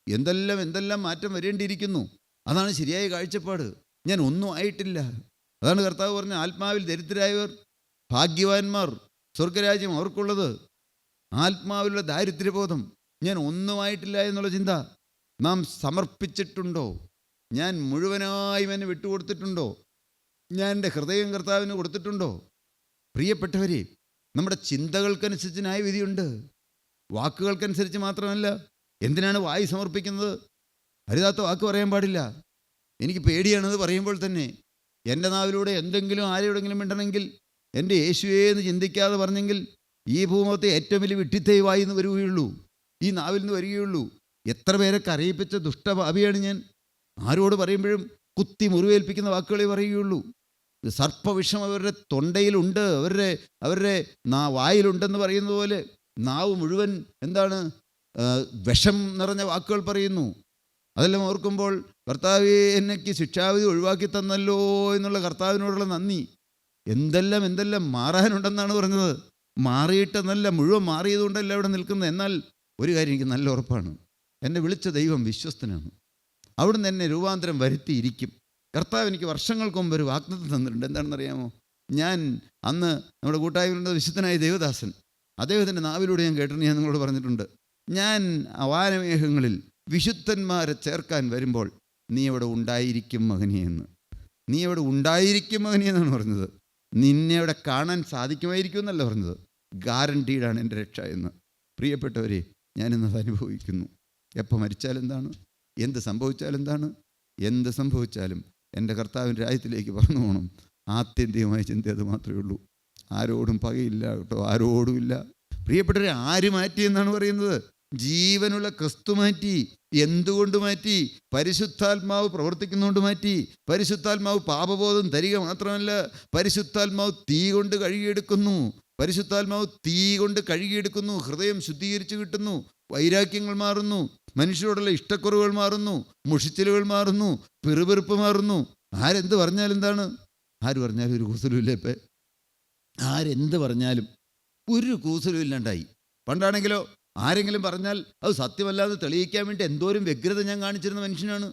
എന്തെല്ലാം മാറ്റം വരേണ്ടിയിരിക്കുന്നു. അതാണ് ശരിയായ കാഴ്ചപ്പാട്. ഞാൻ ഒന്നും ആയിട്ടില്ല. അതാണ് കർത്താവ് പറഞ്ഞ, ആത്മാവിൽ ദരിദ്രരായവർ ഭാഗ്യവാന്മാർ, സ്വർഗരാജ്യം അവർക്കുള്ളത്. ആത്മാവിലുള്ള ദാരിദ്ര്യബോധം, ഞാൻ ഒന്നുമായിട്ടില്ല എന്നുള്ള ചിന്ത നാം സമർപ്പിച്ചിട്ടുണ്ടോ? ഞാൻ മുഴുവനായും എന്നെ വിട്ടുകൊടുത്തിട്ടുണ്ടോ? ഞാൻ എൻ്റെ ഹൃദയം കർത്താവിന് കൊടുത്തിട്ടുണ്ടോ? പ്രിയപ്പെട്ടവരെ, നമ്മുടെ ചിന്തകൾക്കനുസരിച്ച് ന്യായവിധിയുണ്ട്, വാക്കുകൾക്കനുസരിച്ച് മാത്രമല്ല. എന്തിനാണ് വായി സമർപ്പിക്കുന്നത്? അരുതാത്ത വാക്ക് പറയാൻ പാടില്ല. എനിക്ക് പേടിയാണത് പറയുമ്പോൾ തന്നെ. എൻ്റെ നാവിലൂടെ എന്തെങ്കിലും ആരോടെങ്കിലും മിണ്ടണമെങ്കിൽ എൻ്റെ യേശുവേ എന്ന് ചിന്തിക്കാതെ പറഞ്ഞെങ്കിൽ ഈ ഭൂമുഖത്തെ ഏറ്റവും വലിയ വിഡ്ഢിത്തേ വായിൽ നിന്ന് വരികയുള്ളൂ, ഈ നാവിൽ നിന്ന് വരികയുള്ളൂ. എത്ര പേരെ കരയിപ്പിച്ച ദുഷ്ടഭാവിയാണ് ഞാൻ. ആരോട് പറയുമ്പോഴും കുത്തി മുറിവേൽപ്പിക്കുന്ന വാക്കുകളെ പറയുകയുള്ളൂ. സർപ്പവിഷം അവരുടെ തൊണ്ടയിലുണ്ട്, അവരുടെ വായിലുണ്ടെന്ന് പറയുന്നത് പോലെ നാവ് മുഴുവൻ വിഷം നിറഞ്ഞ വാക്കുകൾ പറയുന്നു. അതെല്ലാം ഓർക്കുമ്പോൾ കർത്താവേ, എനിക്ക് ശിക്ഷാവിധി ഒഴിവാക്കി തന്നല്ലോ എന്നുള്ള കർത്താവിനോടുള്ള നന്ദി. എന്തെല്ലാം മാറാനുണ്ടെന്നാണ് പറഞ്ഞത്. മാറിയിട്ടെന്നല്ല, മുഴുവൻ മാറിയതുകൊണ്ടല്ല ഇവിടെ നിൽക്കുന്നത്. എന്നാൽ ഒരു കാര്യം എനിക്ക് നല്ല ഉറപ്പാണ്, എന്നെ വിളിച്ച ദൈവം വിശ്വസ്തനാണ്. അവിടുന്ന് എന്നെ രൂപാന്തരം വരുത്തിയിരിക്കും. കർത്താവ് എനിക്ക് വർഷങ്ങൾക്ക് മുമ്പ് ഒരു വാഗ്ദത്തം തന്നിട്ടുണ്ട്. എന്താണെന്നറിയാമോ? ഞാൻ അന്ന് നമ്മുടെ കൂട്ടായ്മയിലുണ്ട് വിശുദ്ധനായ ദേവദാസൻ, അദ്ദേഹത്തിൻ്റെ നാവിലൂടെ ഞാൻ കേട്ടിട്ടുണ്ട്, ഞാൻ നിങ്ങളോട് പറഞ്ഞിട്ടുണ്ട്. ഞാൻ വാനമേഘങ്ങളിൽ വിശുദ്ധന്മാരെ ചേർക്കാൻ വരുമ്പോൾ നീ അവിടെ ഉണ്ടായിരിക്കും മകനേ എന്ന്. നീ അവിടെ ഉണ്ടായിരിക്കും മകനേ എന്നാണ് പറഞ്ഞത്. നിന്നെ അവിടെ കാണാൻ സാധിക്കുമായിരിക്കും എന്നല്ല പറഞ്ഞത്. ഗ്യാരണ്ടീഡാണ് എൻ്റെ രക്ഷ എന്ന്. പ്രിയപ്പെട്ടവരെ, ഞാനിന്നത് അനുഭവിക്കുന്നു. എപ്പോൾ മരിച്ചാലെന്താണ്, എന്ത് സംഭവിച്ചാലെന്താണ്, എന്ത് സംഭവിച്ചാലും എൻ്റെ കർത്താവിൻ്റെ രാജ്യത്തിലേക്ക് പറഞ്ഞു പോകണം. ആത്യന്തികമായ ചിന്ത അത് മാത്രമേ ഉള്ളൂ. ആരോടും പകയില്ല കേട്ടോ, ആരോടുമില്ല. പ്രിയപ്പെട്ടവരെ, ആര് മാറ്റി എന്നാണ് പറയുന്നത്? ജീവനുള്ള ക്രിസ്തു മാറ്റി. എന്തുകൊണ്ട് മാറ്റി? പരിശുദ്ധാത്മാവ് പ്രവർത്തിക്കുന്നതുകൊണ്ട് മാറ്റി. പരിശുദ്ധാത്മാവ് പാപബോധം തരിക മാത്രമല്ല, പരിശുദ്ധാത്മാവ് തീ കൊണ്ട് കഴുകിയെടുക്കുന്നു. പരിശുദ്ധാത്മാവ് തീ കൊണ്ട് കഴുകിയെടുക്കുന്നു. ഹൃദയം ശുദ്ധീകരിച്ച് കിട്ടുന്നു. വൈരാഗ്യങ്ങൾ മാറുന്നു, മനുഷ്യരോടുള്ള ഇഷ്ടക്കുറവുകൾ മാറുന്നു, മുഷിച്ചിലുകൾ മാറുന്നു, പിറുപിറുപ്പ് മാറുന്നു. ആരെന്ത് പറഞ്ഞാലും എന്താണ്? ആര് പറഞ്ഞാലും ഒരു കൂസലുമില്ല. ഇപ്പം ആരെന്ത് പറഞ്ഞാലും ഒരു കൂസലും ഇല്ലാണ്ടായി. പണ്ടാണെങ്കിലോ ആരെങ്കിലും പറഞ്ഞാൽ അത് സത്യമല്ലാതെ തെളിയിക്കാൻ വേണ്ടി എന്തോരം വ്യഗ്രത ഞാൻ കാണിച്ചിരുന്ന മനുഷ്യനാണ്.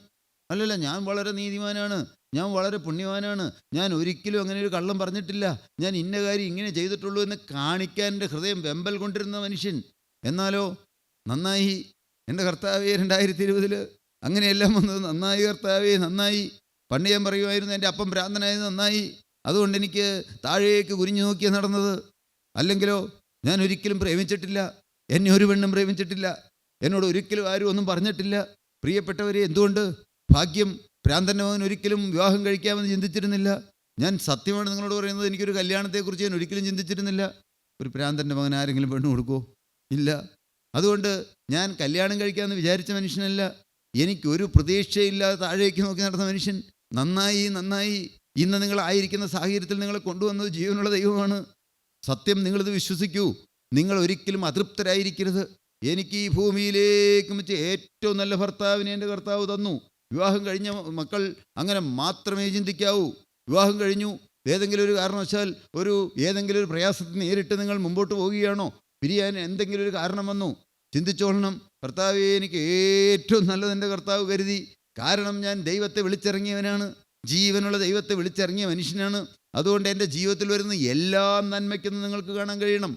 അല്ലല്ല, ഞാൻ വളരെ നീതിമാനാണ്, ഞാൻ വളരെ പുണ്യവാനാണ്, ഞാൻ ഒരിക്കലും അങ്ങനെ ഒരു കള്ളം പറഞ്ഞിട്ടില്ല, ഞാൻ ഇന്ന കാര്യം ഇങ്ങനെ ചെയ്തിട്ടുള്ളൂ എന്ന് കാണിക്കാൻ എൻ്റെ ഹൃദയം വെമ്പൽ കൊണ്ടിരുന്ന മനുഷ്യൻ. എന്നാലോ നന്നായി എൻ്റെ കർത്താവേ, 2020 അങ്ങനെയെല്ലാം വന്നത് നന്നായി കർത്താവേ, നന്നായി. പണ്ട് ഞാൻ പറയുമായിരുന്നു എൻ്റെ അപ്പം ഭ്രാന്തനായത് നന്നായി, അതുകൊണ്ട് എനിക്ക് താഴേക്ക് കുനിഞ്ഞു നോക്കിയാണ് നടന്നത്. അല്ലെങ്കിലോ ഞാൻ ഒരിക്കലും പ്രേമിച്ചിട്ടില്ല, എന്നെ ഒരു പെണ്ണും പ്രേമിച്ചിട്ടില്ല, എന്നോട് ഒരിക്കലും ആരും ഒന്നും പറഞ്ഞിട്ടില്ല, പ്രിയപ്പെട്ടവരെ, എന്തുകൊണ്ട്? ഭാഗ്യം. ഭ്രാന്തൻ്റെ മകൻ ഒരിക്കലും വിവാഹം കഴിക്കാമെന്ന് ചിന്തിച്ചിരുന്നില്ല. ഞാൻ സത്യമാണ് നിങ്ങളോട് പറയുന്നത്, എനിക്കൊരു കല്യാണത്തെക്കുറിച്ച് ഞാൻ ഒരിക്കലും ചിന്തിച്ചിരുന്നില്ല. ഒരു ഭ്രാന്തൻ്റെ മകൻ ആരെങ്കിലും പെണ്ണ് കൊടുക്കുമോ? ഇല്ല. അതുകൊണ്ട് ഞാൻ കല്യാണം കഴിക്കാമെന്ന് വിചാരിച്ച മനുഷ്യനല്ല. എനിക്കൊരു പ്രതീക്ഷയില്ലാതെ താഴേക്ക് നോക്കി നടന്ന മനുഷ്യൻ. നന്നായി നന്നായി. ഇന്ന് നിങ്ങളായിരിക്കുന്ന സാഹചര്യത്തിൽ നിങ്ങളെ കൊണ്ടുവന്നത് ജീവനുള്ള ദൈവമാണ്. സത്യം, നിങ്ങളിത് വിശ്വസിക്കൂ. നിങ്ങൾ ഒരിക്കലും അതൃപ്തരായിരിക്കരുത്. എനിക്ക് ഈ ഭൂമിയിലേക്ക് വെച്ച് ഏറ്റവും നല്ല ഭർത്താവിനെ എൻ്റെ കർത്താവ് തന്നു. വിവാഹം കഴിഞ്ഞ മക്കൾ അങ്ങനെ മാത്രമേ ചിന്തിക്കാവൂ. വിവാഹം കഴിഞ്ഞു, ഏതെങ്കിലും ഒരു കാരണവശാൽ ഏതെങ്കിലും ഒരു പ്രയാസത്തിൽ നേരിട്ട് നിങ്ങൾ മുമ്പോട്ട് പോവുകയാണോ, പിരിയാൻ എന്തെങ്കിലും ഒരു കാരണം വന്നു, ചിന്തിച്ചോളണം, കർത്താവേ, എനിക്ക് ഏറ്റവും നല്ലത് എൻ്റെ കർത്താവ് കരുതി. കാരണം ഞാൻ ദൈവത്തെ വിളിച്ചിറങ്ങിയവനാണ്, ജീവനുള്ള ദൈവത്തെ വിളിച്ചിറങ്ങിയ മനുഷ്യനാണ്. അതുകൊണ്ട് എൻ്റെ ജീവിതത്തിൽ വരുന്ന എല്ലാം നന്മയ്ക്കെന്ന് നിങ്ങൾക്ക് കാണാൻ കഴിയണം.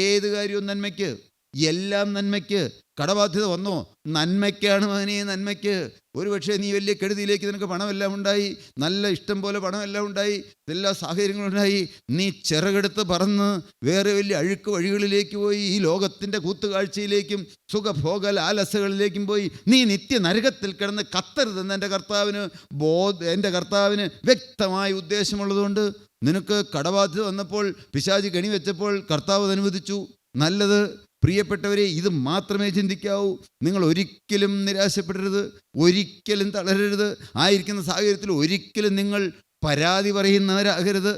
ഏത് കാര്യവും നന്മയ്ക്ക്, എല്ലാം നന്മയ്ക്ക്. കടബാധ്യത വന്നോ? നന്മയ്ക്കാണ് മകനെ, നന്മയ്ക്ക്. ഒരുപക്ഷെ നീ വലിയ കെടുതിയിലേക്ക് നിനക്ക് പണമെല്ലാം ഉണ്ടായി, നല്ല ഇഷ്ടം പോലെ പണമെല്ലാം ഉണ്ടായി, എല്ലാ സാഹചര്യങ്ങളും ഉണ്ടായി. നീ ചിറകെടുത്ത് പറന്ന് വേറെ വലിയ അഴുക്ക് വഴികളിലേക്ക് പോയി, ഈ ലോകത്തിൻ്റെ കൂത്തുകാഴ്ചയിലേക്കും സുഖഭോഗ ലാലസകളിലേക്കും പോയി നീ നിത്യ നരകത്തിൽ കിടന്ന് കത്തരുതെന്ന് എൻ്റെ കർത്താവിന് വ്യക്തമായ ഉദ്ദേശമുള്ളതുകൊണ്ട് നിനക്ക് കടബാധ്യത വന്നപ്പോൾ, പിശാച് കെണി വെച്ചപ്പോൾ കർത്താവ് അനുവദിച്ചു. നല്ലത്. പ്രിയപ്പെട്ടവരെ, ഇത് മാത്രമേ ചിന്തിക്കാവൂ. നിങ്ങൾ ഒരിക്കലും നിരാശപ്പെടരുത്, ഒരിക്കലും തളരരുത്. ആയിരിക്കുന്ന സാഹചര്യത്തിൽ ഒരിക്കലും നിങ്ങൾ പരാതി പറയുന്നവരാകരുത്.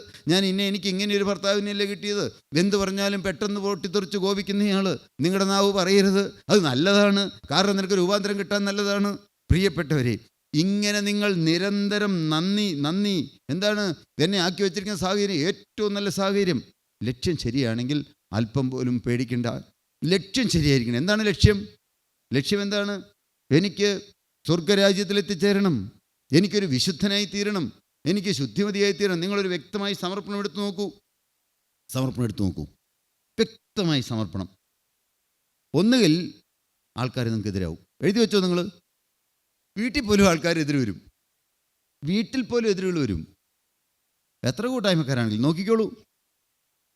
എനിക്ക് ഇങ്ങനെ ഒരു ഭർത്താവിനെയല്ലേ കിട്ടിയത്, എന്ത് പറഞ്ഞാലും പെട്ടെന്ന് പൊട്ടിത്തെറിച്ച് കോപിക്കുന്നയാൾ നിങ്ങളുടെ നാവ് പറയരുത്. അത് നല്ലതാണ്, കാരണം നിനക്ക് രൂപാന്തരം കിട്ടാൻ നല്ലതാണ്. പ്രിയപ്പെട്ടവരെ, ഇങ്ങനെ നിങ്ങൾ നിരന്തരം നന്ദി എന്താണ് എന്നെ ആക്കി വെച്ചിരിക്കുന്ന സാഹചര്യം ഏറ്റവും നല്ല സാഹചര്യം. ലക്ഷ്യം ശരിയാണെങ്കിൽ അല്പം പോലും പേടിക്കണ്ട. ലക്ഷ്യം ശരിയായിരിക്കണം. എന്താണ് ലക്ഷ്യം? ലക്ഷ്യം എന്താണ്? എനിക്ക് സ്വർഗരാജ്യത്തിൽ എത്തിച്ചേരണം, എനിക്കൊരു വിശുദ്ധനായി തീരണം, എനിക്ക് ശുദ്ധിമതിയായി തീരണം. നിങ്ങളൊരു വ്യക്തമായി സമർപ്പണം എടുത്തു നോക്കൂ. വ്യക്തമായി സമർപ്പണം. ഒന്നുകിൽ ആൾക്കാർ നിങ്ങൾക്കെതിരാവും. എഴുതി വെച്ചോ, നിങ്ങൾ വീട്ടിൽ പോലും ആൾക്കാർ എതിര് വരും, വീട്ടിൽ പോലും എതിരുകൾ വരും. എത്ര കൂട്ടായ്മക്കാരാണെങ്കിലും നോക്കിക്കോളൂ,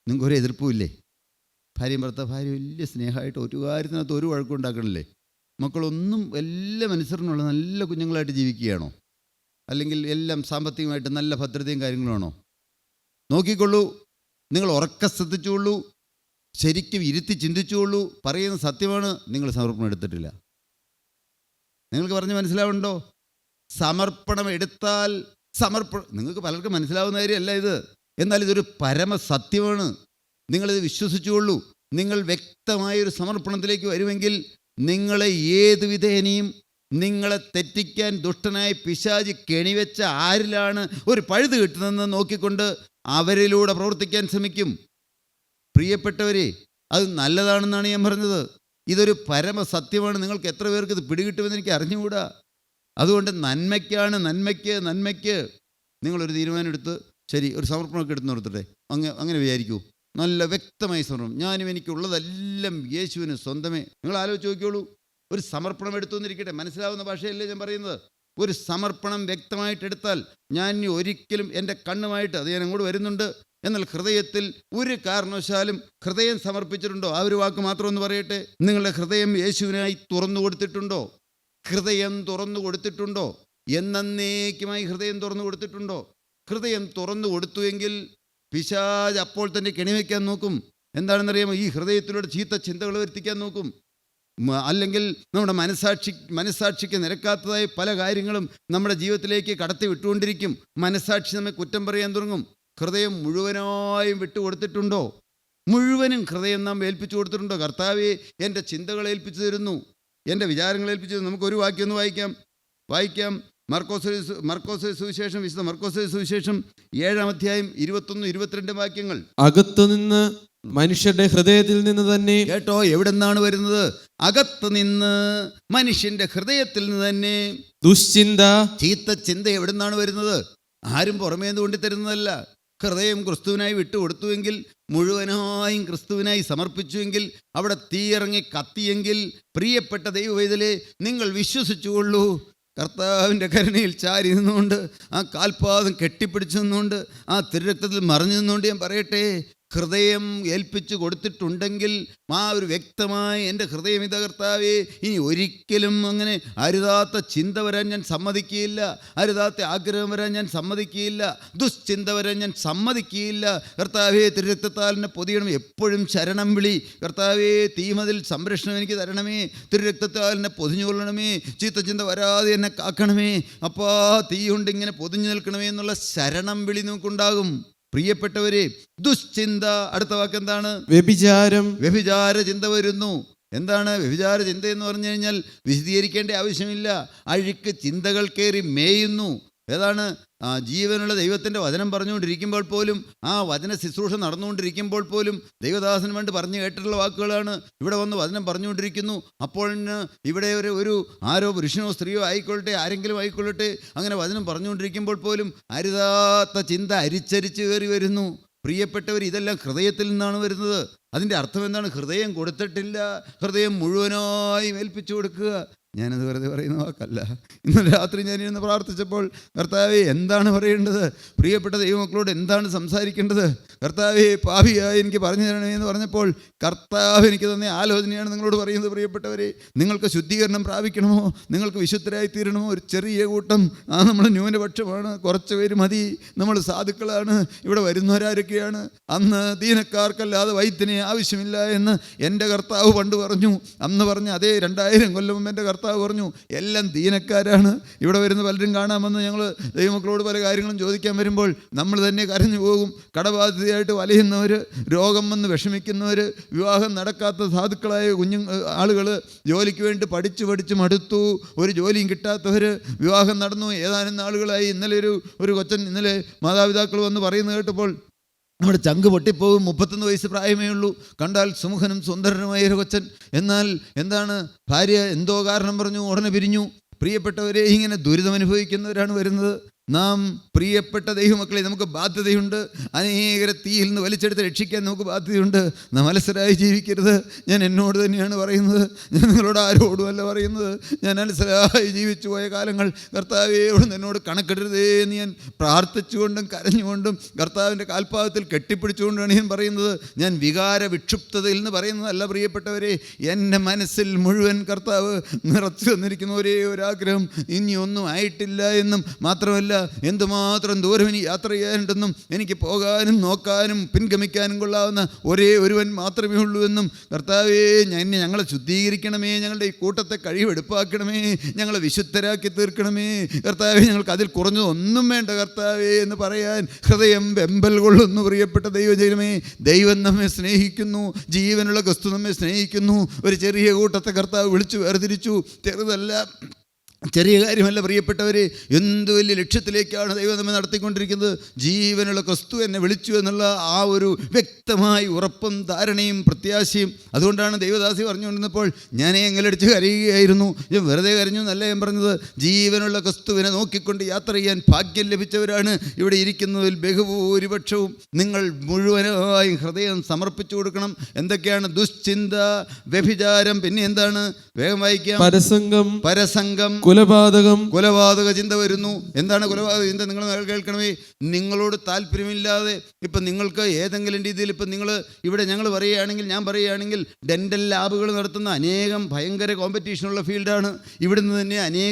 നിങ്ങൾക്ക് ഒരു എതിർപ്പുമില്ലേ? ഭാര്യ വലിയ സ്നേഹമായിട്ട് ഒരു കാര്യത്തിനകത്ത് ഒരു വഴക്കുണ്ടാക്കണില്ലേ? മക്കളൊന്നും എല്ലാം അനുസരണമുള്ള നല്ല കുഞ്ഞുങ്ങളായിട്ട് ജീവിക്കുകയാണോ? അല്ലെങ്കിൽ എല്ലാം സാമ്പത്തികമായിട്ട് നല്ല ഭദ്രതയും കാര്യങ്ങളുമാണോ? നോക്കിക്കൊള്ളൂ, നിങ്ങൾ ഉറക്കെ ശ്രദ്ധിച്ചുകൊള്ളൂ, ശരിക്കും ഇരുത്തി ചിന്തിച്ചുകൊള്ളൂ. പറയുന്ന സത്യമാണ്, നിങ്ങൾ സമർപ്പണം എടുത്തിട്ടില്ല. നിങ്ങൾക്ക് പറഞ്ഞ് മനസ്സിലാവുന്നുണ്ടോ? സമർപ്പണം എടുത്താൽ നിങ്ങൾക്ക് പലർക്കും മനസ്സിലാവുന്ന കാര്യമല്ല ഇത്, എന്നാൽ ഇതൊരു പരമസത്യമാണ്. നിങ്ങളിത് വിശ്വസിച്ചുകൊള്ളൂ. നിങ്ങൾ വ്യക്തമായൊരു സമർപ്പണത്തിലേക്ക് വരുമെങ്കിൽ നിങ്ങളെ ഏത് വിധേനയും നിങ്ങളെ തെറ്റിക്കാൻ ദുഷ്ടനായ പിശാച് കെണിവെച്ച ആരിലാണ് ഒരു പഴുത് കിട്ടുന്നതെന്ന് നോക്കിക്കൊണ്ട് അവരിലൂടെ പ്രവർത്തിക്കാൻ ശ്രമിക്കും. പ്രിയപ്പെട്ടവരെ, അത് നല്ലതാണെന്നാണ് ഞാൻ പറഞ്ഞത്. ഇതൊരു പരമസത്യമാണ്. നിങ്ങൾക്ക് എത്ര പേർക്ക് ഇത് പിടികിട്ടുമെന്ന് എനിക്ക് അറിഞ്ഞുകൂടാ. അതുകൊണ്ട് നന്മയ്ക്ക് നിങ്ങളൊരു തീരുമാനം എടുത്ത്, ശരി, ഒരു സമർപ്പണമൊക്കെ എടുത്ത് നിർത്തട്ടെ, അങ്ങനെ വിചാരിക്കൂ. നല്ല വ്യക്തമായി സമർപ്പണം. ഞാനും എനിക്കുള്ളതെല്ലാം യേശുവിന് സ്വന്തമേ. നിങ്ങൾ ആലോചിച്ച് നോക്കിയോളൂ. ഒരു സമർപ്പണം എടുത്തു എന്നിരിക്കട്ടെ, മനസ്സിലാവുന്ന ഭാഷയല്ലേ ഞാൻ പറയുന്നത്. ഒരു സമർപ്പണം വ്യക്തമായിട്ടെടുത്താൽ, ഞാൻ ഒരിക്കലും എൻ്റെ കണ്ണുമായിട്ട്, അത് ഞാൻ അങ്ങോട്ട് വരുന്നുണ്ട്, എന്നാൽ ഹൃദയത്തിൽ ഒരു കാരണവശാലും ഹൃദയം സമർപ്പിച്ചിട്ടുണ്ടോ? ആ ഒരു വാക്ക് മാത്രം ഒന്ന് പറയട്ടെ. നിങ്ങളുടെ ഹൃദയം യേശുവിനായി തുറന്നു കൊടുത്തിട്ടുണ്ടോ? ഹൃദയം തുറന്നു കൊടുത്തിട്ടുണ്ടോ? എന്നേക്കുമായി ഹൃദയം തുറന്നു കൊടുത്തിട്ടുണ്ടോ? ഹൃദയം തുറന്നു കൊടുത്തുവെങ്കിൽ പിശാച് അപ്പോൾ തന്നെ കെണിവയ്ക്കാൻ നോക്കും. എന്താണെന്നറിയാമോ? ഈ ഹൃദയത്തിലൂടെ ചീത്ത ചിന്തകൾ വരുത്തിക്കാൻ നോക്കും. അല്ലെങ്കിൽ നമ്മുടെ മനസാക്ഷിക്ക് നിരക്കാത്തതായ പല കാര്യങ്ങളും നമ്മുടെ ജീവിതത്തിലേക്ക് കടത്തി വിട്ടുകൊണ്ടിരിക്കും. മനസാക്ഷി നമ്മെ കുറ്റം പറയാൻ തുടങ്ങും. ഹൃദയം മുഴുവനായും വിട്ടുകൊടുത്തിട്ടുണ്ടോ? മുഴുവനും ഹൃദയം നാം ഏൽപ്പിച്ചു കൊടുത്തിട്ടുണ്ടോ? കർത്താവേ, എൻ്റെ ചിന്തകൾ ഏൽപ്പിച്ചു തരുന്നു, എൻ്റെ വിചാരങ്ങൾ ഏൽപ്പിച്ചു തരുന്നു. നമുക്കൊരു വാക്യം ഒന്ന് വായിക്കാം. മർക്കോസ് സുവിശേഷം, വിശുദ്ധ മർക്കോസ് സുവിശേഷം 7-ാം അധ്യായം 21-22 വാക്യങ്ങൾ. അകത്തുനിന്ന് മനുഷ്യരുടെ ഹൃദയത്തിൽ നിന്ന് തന്നെ. കേട്ടോ, എവിടെ നിന്നാണ് വരുന്നത്? അകത്ത് നിന്ന്, മനുഷ്യന്റെ ഹൃദയത്തിൽ നിന്ന് തന്നെ. ദുശ്ചിന്ത, ചീത്ത ചിന്ത എവിടെ നിന്നാണ് വരുന്നത്? ആരും പുറമേ നിന്ന് കൊണ്ടുതരുന്നതല്ല. ഹൃദയം ക്രിസ്തുവിനായി വിട്ടുകൊടുത്തുവെങ്കിൽ, മുഴുവനായും ക്രിസ്തുവിനായി സമർപ്പിച്ചുവെങ്കിൽ, അവിടെ തീയിറങ്ങി കത്തിയെങ്കിൽ, പ്രിയപ്പെട്ട ദൈവവേദലേ, നിങ്ങൾ വിശ്വസിച്ചുകൊള്ളൂ. കർത്താവിൻ്റെ കരുണയിൽ ചാരി നിന്നുകൊണ്ട്, ആ കാൽപാദം കെട്ടിപ്പിടിച്ചു നിന്നുകൊണ്ട്, ആ തിരുരക്തത്തിൽ മറിഞ്ഞു നിന്നുകൊണ്ട് ഞാൻ പറയട്ടെ, ഹൃദയം ഏൽപ്പിച്ചു കൊടുത്തിട്ടുണ്ടെങ്കിൽ ആ ഒരു വ്യക്തമായി എൻ്റെ ഹൃദയം ഇതാ കർത്താവേ, ഇനി ഒരിക്കലും അങ്ങനെ അരുതാത്ത ചിന്ത വരാൻ ഞാൻ സമ്മതിക്കുകയില്ല, അരുതാത്ത ആഗ്രഹം വരാൻ ഞാൻ സമ്മതിക്കുകയില്ല, ദുശ്ചിന്ത വരാൻ ഞാൻ സമ്മതിക്കുകയില്ല. കർത്താവേ, തിരുരക്തത്താൽ എന്നെ പൊതിയണം, എപ്പോഴും ശരണം വിളി. കർത്താവേ, തീമതിൽ സംരക്ഷണം എനിക്ക് തരണമേ, തിരുരക്തത്താൽ എന്നെ പൊതിഞ്ഞുകൊള്ളണമേ, ചീത്തചിന്ത വരാതെ എന്നെ കാക്കണമേ, അപ്പാ തീ കൊണ്ട് ഇങ്ങനെ പൊതിഞ്ഞു നിൽക്കണമേ എന്നുള്ള ശരണം വിളി നമുക്കുണ്ടാകും. പ്രിയപ്പെട്ടവരെ, ദുശ്ചിന്ത, അടുത്ത വാക്ക് എന്താണ്? വ്യഭിചാരം. വ്യഭിചാര ചിന്ത വരുന്നു. എന്താണ് വ്യഭിചാര ചിന്ത എന്ന് പറഞ്ഞു കഴിഞ്ഞാൽ വിശദീകരിക്കേണ്ട ആവശ്യമില്ല. അഴുക്ക് ചിന്തകൾ കയറി മേയുന്നു. ഏതാണ്? ജീവനുള്ള ദൈവത്തിൻ്റെ വചനം പറഞ്ഞുകൊണ്ടിരിക്കുമ്പോൾ പോലും, ആ വചന ശുശ്രൂഷ നടന്നുകൊണ്ടിരിക്കുമ്പോൾ പോലും ദൈവദാസൻ വേണ്ടി പറഞ്ഞു കേട്ടിട്ടുള്ള വാക്കുകളാണ്. ഇവിടെ വന്ന് വചനം പറഞ്ഞുകൊണ്ടിരിക്കുന്നു. അപ്പോൾ ഇവിടെ ഒരു ആരോ പുരുഷനോ സ്ത്രീയോ ആയിക്കൊള്ളട്ടെ, ആരെങ്കിലും ആയിക്കൊള്ളട്ടെ, അങ്ങനെ വചനം പറഞ്ഞുകൊണ്ടിരിക്കുമ്പോൾ പോലും അരുതാത്ത ചിന്ത അരിച്ചരിച്ച് കയറി വരുന്നു. പ്രിയപ്പെട്ടവർ, ഇതെല്ലാം ഹൃദയത്തിൽ നിന്നാണ് വരുന്നത്. അതിൻ്റെ അർത്ഥം എന്താണ്? ഹൃദയം കൊടുത്തിട്ടില്ല, ഹൃദയം മുഴുവനായി ഏൽപ്പിച്ചു കൊടുക്കുക. ഞാനത് വെറുതെ പറയുന്ന വാക്കല്ല. ഇന്നലെ രാത്രി ഞാനിരുന്ന് പ്രാർത്ഥിച്ചപ്പോൾ, കർത്താവേ, എന്താണ് പറയേണ്ടത്? പ്രിയപ്പെട്ട ദൈവമക്കളോട് എന്താണ് സംസാരിക്കേണ്ടത്? കർത്താവേ, പാപിയായി എനിക്ക് പറഞ്ഞു തരണമേ എന്ന് പറഞ്ഞപ്പോൾ കർത്താവ് എനിക്ക് തന്നെ ആലോചനയാണ് നിങ്ങളോട് പറയുന്നത്. പ്രിയപ്പെട്ടവരെ, നിങ്ങൾക്ക് ശുദ്ധീകരണം പ്രാപിക്കണമോ, നിങ്ങൾക്ക് വിശുദ്ധരായി തീരണമോ? ഒരു ചെറിയ കൂട്ടം, നമ്മൾ ന്യൂനപക്ഷമാണ്, കുറച്ച് പേര് മതി, നമ്മൾ സാധുക്കളാണ്. ഇവിടെ വരുന്നവരാരൊക്കെയാണ്? അന്ന് ദീനക്കാർക്കല്ലാതെ വൈദ്യനെ ആവശ്യമില്ല എന്ന് എൻ്റെ കർത്താവ് പണ്ട് പറഞ്ഞു. അന്ന് പറഞ്ഞ അതേ 2000 കൊല്ലം മുമ്പ് എൻ്റെ കർത്താവ് പറഞ്ഞു, എല്ലാം ദീനക്കാരാണ്. ഇവിടെ വരുന്ന പലരും കാണാമെന്ന് ഞങ്ങൾ ദൈവമക്കളോട് പല കാര്യങ്ങളും ചോദിക്കാൻ വരുമ്പോൾ നമ്മൾ തന്നെ കരഞ്ഞു പോകും. കടബാധിതയായിട്ട് വലയുന്നവർ, രോഗം വന്ന് വിഷമിക്കുന്നവർ, വിവാഹം നടക്കാത്ത സാധുക്കളായ ആളുകൾ, ജോലിക്ക് വേണ്ടി പഠിച്ച് മടുത്തു, ഒരു ജോലിയും കിട്ടാത്തവർ, വിവാഹം നടന്നു ഏതാനും നാളുകളായി. ഇന്നലെ ഒരു കൊച്ചൻ, ഇന്നലെ മാതാപിതാക്കൾ വന്ന് പറയുന്നത് കേട്ടപ്പോൾ നമ്മുടെ ചങ്ക് പൊട്ടിപ്പോകും. 31 വയസ്സ് പ്രായമേ ഉള്ളൂ, കണ്ടാൽ സുമുഖനും സുന്ദരനുമായ ഒരു കൊച്ചൻ. എന്നാൽ എന്താണ്? ഭാര്യ എന്തോ കാരണം പറഞ്ഞു ഉടനെ പിരിഞ്ഞു. പ്രിയപ്പെട്ടവരെ, ഇങ്ങനെ ദുരിതമനുഭവിക്കുന്നവരാണ് വരുന്നത്. നാം പ്രിയപ്പെട്ട ദൈവമക്കളെ, നമുക്ക് ബാധ്യതയുണ്ട്. അനേകരെ തീയിൽ നിന്ന് വലിച്ചെടുത്ത് രക്ഷിക്കാൻ നമുക്ക് ബാധ്യതയുണ്ട്. നാം അലസരായി ജീവിക്കരുത്. ഞാൻ എന്നോട് തന്നെയാണ് പറയുന്നത്, ഞാൻ നിങ്ങളോട് ആരോടുമല്ല പറയുന്നത്. ഞാൻ അലസരായി ജീവിച്ചു പോയ കാലങ്ങൾ കർത്താവേയോട് എന്നോട് കണക്കിടരുതേ എന്ന് ഞാൻ പ്രാർത്ഥിച്ചുകൊണ്ടും കരഞ്ഞുകൊണ്ടും കർത്താവിൻ്റെ കാൽപാദത്തിൽ കെട്ടിപ്പിടിച്ചുകൊണ്ടാണ് ഞാൻ പറയുന്നത്. ഞാൻ വികാര വിക്ഷുപ്തതയിൽ നിന്ന് പറയുന്നതല്ല. പ്രിയപ്പെട്ടവരെ, എൻ്റെ മനസ്സിൽ മുഴുവൻ കർത്താവ് നിറച്ചു തന്നിരിക്കുന്ന ഒരേ ഒരാഗ്രഹം, ഇനിയൊന്നും ആയിട്ടില്ല എന്നും, മാത്രമല്ല എന്തുമാത്രം ദൂരം ഇനി യാത്ര ചെയ്യാനുണ്ടെന്നും, എനിക്ക് പോകാനും നോക്കാനും പിൻഗമിക്കാനും കൊള്ളാവുന്ന ഒരേ ഒരുവൻ മാത്രമേ ഉള്ളൂ എന്നും. കർത്താവേ, ഞങ്ങളെ ശുദ്ധീകരിക്കണമേ, ഞങ്ങളുടെ ഈ കൂട്ടത്തെ കഴിവെടുപ്പാക്കണമേ, ഞങ്ങളെ വിശുദ്ധരാക്കി തീർക്കണമേ. കർത്താവേ, ഞങ്ങൾക്ക് അതിൽ കുറഞ്ഞതൊന്നും വേണ്ട കർത്താവേ എന്ന് പറയാൻ ഹൃദയം വെമ്പൽ കൊള്ളുന്നു. പ്രിയപ്പെട്ട ദൈവജനമേ, ദൈവം നമ്മെ സ്നേഹിക്കുന്നു, ജീവനുള്ള ക്രിസ്തു നമ്മെ സ്നേഹിക്കുന്നു. ഒരു ചെറിയ കൂട്ടത്തെ കർത്താവ് വിളിച്ചു വേർതിരിച്ചു. ചെറിയ കാര്യമല്ല പ്രിയപ്പെട്ടവരെ, എന്ത് വലിയ ലക്ഷ്യത്തിലേക്കാണ് ദൈവം നമ്മെ നടത്തിക്കൊണ്ടിരിക്കുന്നത്. ജീവനുള്ള ക്രിസ്തു എന്നെ വിളിച്ചു എന്നുള്ള ആ ഒരു വ്യക്തമായ ഉറപ്പും ധാരണയും പ്രത്യാശയും. അതുകൊണ്ടാണ് ദൈവദാസി പറഞ്ഞുകൊണ്ടിരുന്നപ്പോൾ ഞാൻ എങ്ങലടിച്ച് കരയുകയായിരുന്നു. ഞാൻ വെറുതെ കരഞ്ഞു എന്നല്ല ഞാൻ പറഞ്ഞത്. ജീവനുള്ള ക്രിസ്തുവിനെ നോക്കിക്കൊണ്ട് യാത്ര ചെയ്യാൻ ഭാഗ്യം ലഭിച്ചവരാണ് ഇവിടെ ഇരിക്കുന്നതിൽ ബഹുഭൂരിപക്ഷവും. നിങ്ങൾ മുഴുവനായും ഹൃദയം സമർപ്പിച്ചു കൊടുക്കണം. എന്തൊക്കെയാണ്? ദുശ്ചിന്ത, വ്യഭിചാരം, പിന്നെ എന്താണ്? വേഗം വായിക്കാം. പരസംഗം, കൊലപാതക ചിന്ത വരുന്നു. എന്താണ് കൊലപാതക ചിന്ത? നിങ്ങൾ കേൾക്കണമേ. നിങ്ങളോട് താല്പര്യമില്ലാതെ, ഇപ്പം നിങ്ങൾക്ക് ഏതെങ്കിലും രീതിയിൽ, ഇപ്പം നിങ്ങൾ ഇവിടെ ഞങ്ങൾ പറയുകയാണെങ്കിൽ, ഞാൻ പറയുകയാണെങ്കിൽ, ഡെൻ്റൽ ലാബുകൾ നടത്തുന്ന അനേകം ഭയങ്കര കോമ്പറ്റീഷനുള്ള ഫീൽഡാണ്. ഇവിടുന്ന് തന്നെ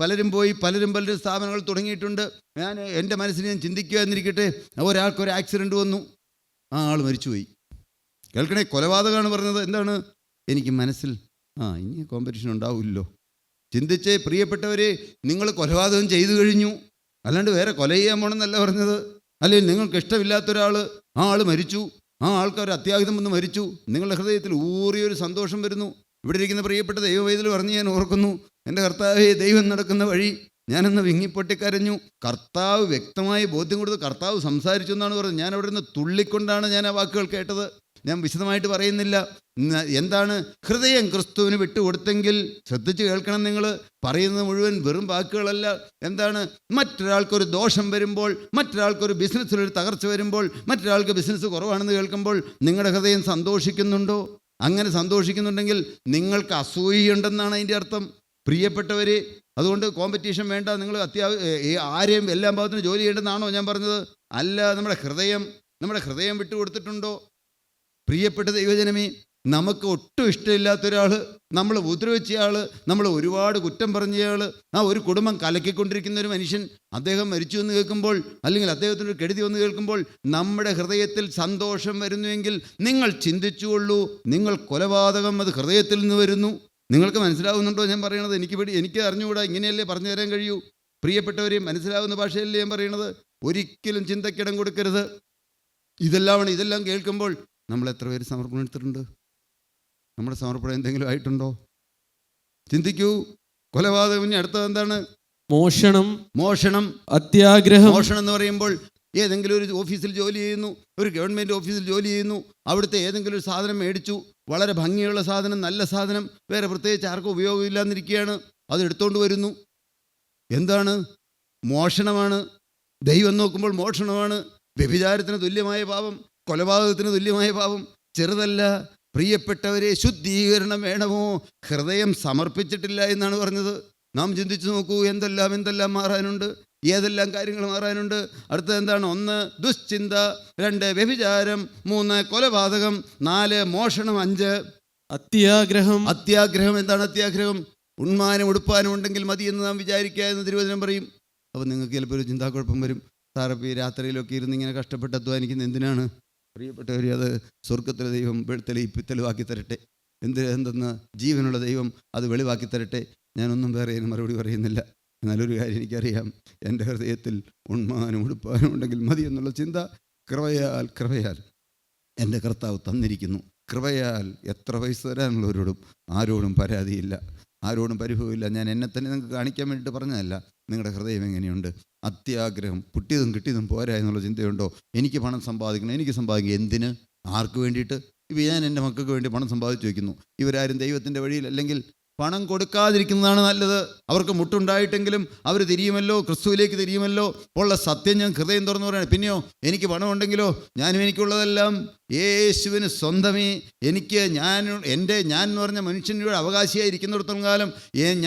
പലരും പോയി പലരും സ്ഥാപനങ്ങൾ തുടങ്ങിയിട്ടുണ്ട്. എൻ്റെ മനസ്സിൽ ഞാൻ ചിന്തിക്കുക എന്നിരിക്കട്ടെ, ഒരാൾക്കൊരു ആക്സിഡൻറ്റ് വന്നു, ആ ആൾ മരിച്ചുപോയി. കേൾക്കണേ, കൊലപാതകമാണ് പറഞ്ഞത്. എന്താണ്? എനിക്ക് മനസ്സിൽ ഇനി കോമ്പറ്റീഷൻ ഉണ്ടാവില്ലോ. ചിന്തിച്ചേ പ്രിയപ്പെട്ടവരെ, നിങ്ങൾ കൊലപാതകം ചെയ്തു കഴിഞ്ഞു, അല്ലാണ്ട് വേറെ കൊല ചെയ്യാൻ പോകണമെന്നല്ല പറഞ്ഞത്. അല്ലെങ്കിൽ നിങ്ങൾക്ക് ഇഷ്ടമില്ലാത്ത ഒരാൾ, ആ ആൾ മരിച്ചു, ആ ആൾക്കാർ അത്യാഹിതം വന്ന് മരിച്ചു, നിങ്ങളുടെ ഹൃദയത്തിൽ ഊറിയൊരു സന്തോഷം വരുന്നു. ഇവിടെ ഇരിക്കുന്ന പ്രിയപ്പെട്ട ദൈവവേദിയിൽ പറഞ്ഞ് ഞാൻ ഓർക്കുന്നു, എൻ്റെ കർത്താവേ, ദൈവം നടക്കുന്ന വഴി. ഞാനന്ന് വിങ്ങിപ്പൊട്ടിക്കരഞ്ഞു. കർത്താവ് വ്യക്തമായി ബോധ്യം കൊടുത്ത് കർത്താവ് സംസാരിച്ചു എന്നാണ് പറഞ്ഞത്. ഞാൻ അവിടെ നിന്ന് തുള്ളിക്കൊണ്ടാണ് ഞാൻ ആ വാക്കുകൾ കേട്ടത്. ഞാൻ വിശദമായിട്ട് പറയുന്നില്ല. എന്താണ്? ഹൃദയം ക്രിസ്തുവിന് വിട്ടുകൊടുത്തെങ്കിൽ, ശ്രദ്ധിച്ച് കേൾക്കണം നിങ്ങൾ, പറയുന്നത് മുഴുവൻ വെറും വാക്കുകളല്ല. എന്താണ്? മറ്റൊരാൾക്കൊരു ദോഷം വരുമ്പോൾ, മറ്റൊരാൾക്കൊരു ബിസിനസ്സിലൊരു തകർച്ച വരുമ്പോൾ, മറ്റൊരാൾക്ക് ബിസിനസ് കുറവാണെന്ന് കേൾക്കുമ്പോൾ നിങ്ങളുടെ ഹൃദയം സന്തോഷിക്കുന്നുണ്ടോ? അങ്ങനെ സന്തോഷിക്കുന്നുണ്ടെങ്കിൽ നിങ്ങൾക്ക് അസൂയുണ്ടെന്നാണ് അതിൻ്റെ അർത്ഥം. പ്രിയപ്പെട്ടവരെ, അതുകൊണ്ട് കോമ്പറ്റീഷൻ വേണ്ട. നിങ്ങൾ ആരെയും എല്ലാ ഭാഗത്തിനും ജോലി ചെയ്യേണ്ടെന്നാണോ ഞാൻ പറഞ്ഞത്? അല്ല. നമ്മുടെ ഹൃദയം നമ്മുടെ ഹൃദയം വിട്ടുകൊടുത്തിട്ടുണ്ടോ? പ്രിയപ്പെട്ട ദൈവജനമേ, നമുക്ക് ഒട്ടും ഇഷ്ടമില്ലാത്ത ഒരാൾ, നമ്മൾ ഉപദ്രവിച്ചയാൾ, നമ്മൾ ഒരുപാട് കുറ്റം പറഞ്ഞയാൾ, ആ ഒരു കുടുംബം കലക്കിക്കൊണ്ടിരിക്കുന്ന ഒരു മനുഷ്യൻ, അദ്ദേഹം മരിച്ചു എന്ന് കേൾക്കുമ്പോൾ, അല്ലെങ്കിൽ അദ്ദേഹത്തിനൊരു കെടുതി വന്ന് കേൾക്കുമ്പോൾ നമ്മുടെ ഹൃദയത്തിൽ സന്തോഷം വരുന്നുവെങ്കിൽ നിങ്ങൾ ചിന്തിച്ചുകൊള്ളൂ, നിങ്ങൾ കൊലപാതകം അത് ഹൃദയത്തിൽ നിന്ന് വരുന്നു. നിങ്ങൾക്ക് മനസ്സിലാവുന്നുണ്ടോ ഞാൻ പറയണത്? എനിക്ക് അറിഞ്ഞുകൂടാ, ഇങ്ങനെയല്ലേ പറഞ്ഞു തരാൻ കഴിയൂ. പ്രിയപ്പെട്ടവരെ, മനസ്സിലാവുന്ന ഭാഷയല്ലേ ഞാൻ പറയണത്? ഒരിക്കലും ചിന്തയ്ക്കിടം കൊടുക്കരുത്. ഇതെല്ലാം കേൾക്കുമ്പോൾ നമ്മൾ എത്ര പേര് സമർപ്പണം എടുത്തിട്ടുണ്ട്? നമ്മുടെ സമർപ്പണം എന്തെങ്കിലും ആയിട്ടുണ്ടോ? ചിന്തിക്കൂ. കൊലപാതകം. ഇനി അടുത്തത് എന്താണ്? മോഷണം, അത്യാഗ്രഹം. മോഷണം എന്ന് പറയുമ്പോൾ ഏതെങ്കിലും ഒരു ഓഫീസിൽ ജോലി ചെയ്യുന്നു, ഒരു ഗവൺമെൻറ് ഓഫീസിൽ ജോലി ചെയ്യുന്നു, അവിടുത്തെ ഏതെങ്കിലും ഒരു സാധനം മേടിച്ചു, വളരെ ഭംഗിയുള്ള സാധനം, നല്ല സാധനം, വേറെ പ്രത്യേകിച്ച് ആർക്കും ഉപയോഗമില്ലാന്നിരിക്കുകയാണ്, അത് എടുത്തുകൊണ്ട് വരുന്നു. എന്താണ്? മോഷണമാണ്. ദൈവം നോക്കുമ്പോൾ മോഷണമാണ്. വ്യഭിചാരത്തിന് തുല്യമായ പാപം, കൊലപാതകത്തിന് തുല്യമായ പാപം ചെറുതല്ല. പ്രിയപ്പെട്ടവരെ, ശുദ്ധീകരണം വേണമോ? ഹൃദയം സമർപ്പിച്ചിട്ടില്ല എന്നാണ് പറഞ്ഞത്. നാം ചിന്തിച്ചു നോക്കൂ, എന്തെല്ലാം മാറാനുണ്ട്, ഏതെല്ലാം കാര്യങ്ങൾ മാറാനുണ്ട്. അടുത്തത് എന്താണ്? 1 ദുശ്ചിന്ത, 2 വ്യഭിചാരം, 3 കൊലപാതകം, 4 മോഷണം, 5 അത്യാഗ്രഹം. എന്താണ് അത്യാഗ്രഹം? ഉണ്മാനും ഉടുപ്പാനും ഉണ്ടെങ്കിൽ മതി എന്ന് നാം വിചാരിക്കുക എന്ന് തിരുവചനം പറയും. അപ്പോൾ നിങ്ങൾക്ക് ചിലപ്പോൾ ഒരു ചിന്താക്കുഴപ്പം വരും. സാറപ്പോൾ ഈ രാത്രിയിലൊക്കെ ഇരുന്ന് ഇങ്ങനെ കഷ്ടപ്പെട്ട് അധ്വാനിക്കുന്നത് എന്തിനാണ്? പ്രിയപ്പെട്ടവർ, അത് സ്വർഗത്തിലെ ദൈവം തെളിവാക്കി തരട്ടെ. എന്തെന്ന് ജീവനുള്ള ദൈവം അത് വെളിവാക്കി തരട്ടെ. ഞാനൊന്നും വേറെ മറുപടി പറയുന്നില്ല. എന്നാലൊരു കാര്യം എനിക്കറിയാം, എൻ്റെ ഹൃദയത്തിൽ ഉണ്മാനും ഉടുപ്പാനും ഉണ്ടെങ്കിൽ മതി എന്നുള്ള ചിന്ത കൃപയാൽ എൻ്റെ കർത്താവ് തന്നിരിക്കുന്നു. കൃപയാൽ എത്ര പൈസ തരാനുള്ളവരോടും ആരോടും പരാതിയില്ല, ആരോടും പരിഭവമില്ല. ഞാൻ എന്നെ തന്നെ നിങ്ങൾക്ക് കാണിക്കാൻ വേണ്ടിയിട്ട് പറഞ്ഞതല്ല. നിങ്ങളുടെ ഹൃദയം എങ്ങനെയുണ്ട്? അത്യാഗ്രഹം, കിട്ടിയതും കിട്ടിയതും പോരാ എന്നുള്ള ചിന്തയുണ്ടോ? എനിക്ക് പണം സമ്പാദിക്കണം, എനിക്ക് സമ്പാദിക്കണം. എന്തിന്? ആർക്ക് വേണ്ടിയിട്ട്? ഇപ്പം ഞാൻ എൻ്റെ മക്കൾക്ക് വേണ്ടി പണം സമ്പാദിച്ചു വയ്ക്കുന്നു. ഇവരാരും ദൈവത്തിൻ്റെ വഴിയിൽ അല്ലെങ്കിൽ പണം കൊടുക്കാതിരിക്കുന്നതാണ് നല്ലത്. അവർക്ക് മുട്ടുണ്ടായിട്ടെങ്കിലും അവർ തിരിയുമല്ലോ, ക്രിസ്തുവിലേക്ക് തിരിയുമല്ലോ. ഉള്ള സത്യം ഞാൻ ഹൃദയം തുറന്നു പറയാണ്. പിന്നെയോ, എനിക്ക് പണമുണ്ടെങ്കിലോ ഞാനും എനിക്കുള്ളതെല്ലാം യേശുവിന് സ്വന്തമേ. ഞാൻ എന്ന് പറഞ്ഞ മനുഷ്യൻ്റെ അവകാശിയായിരിക്കുന്നിടത്തോളം കാലം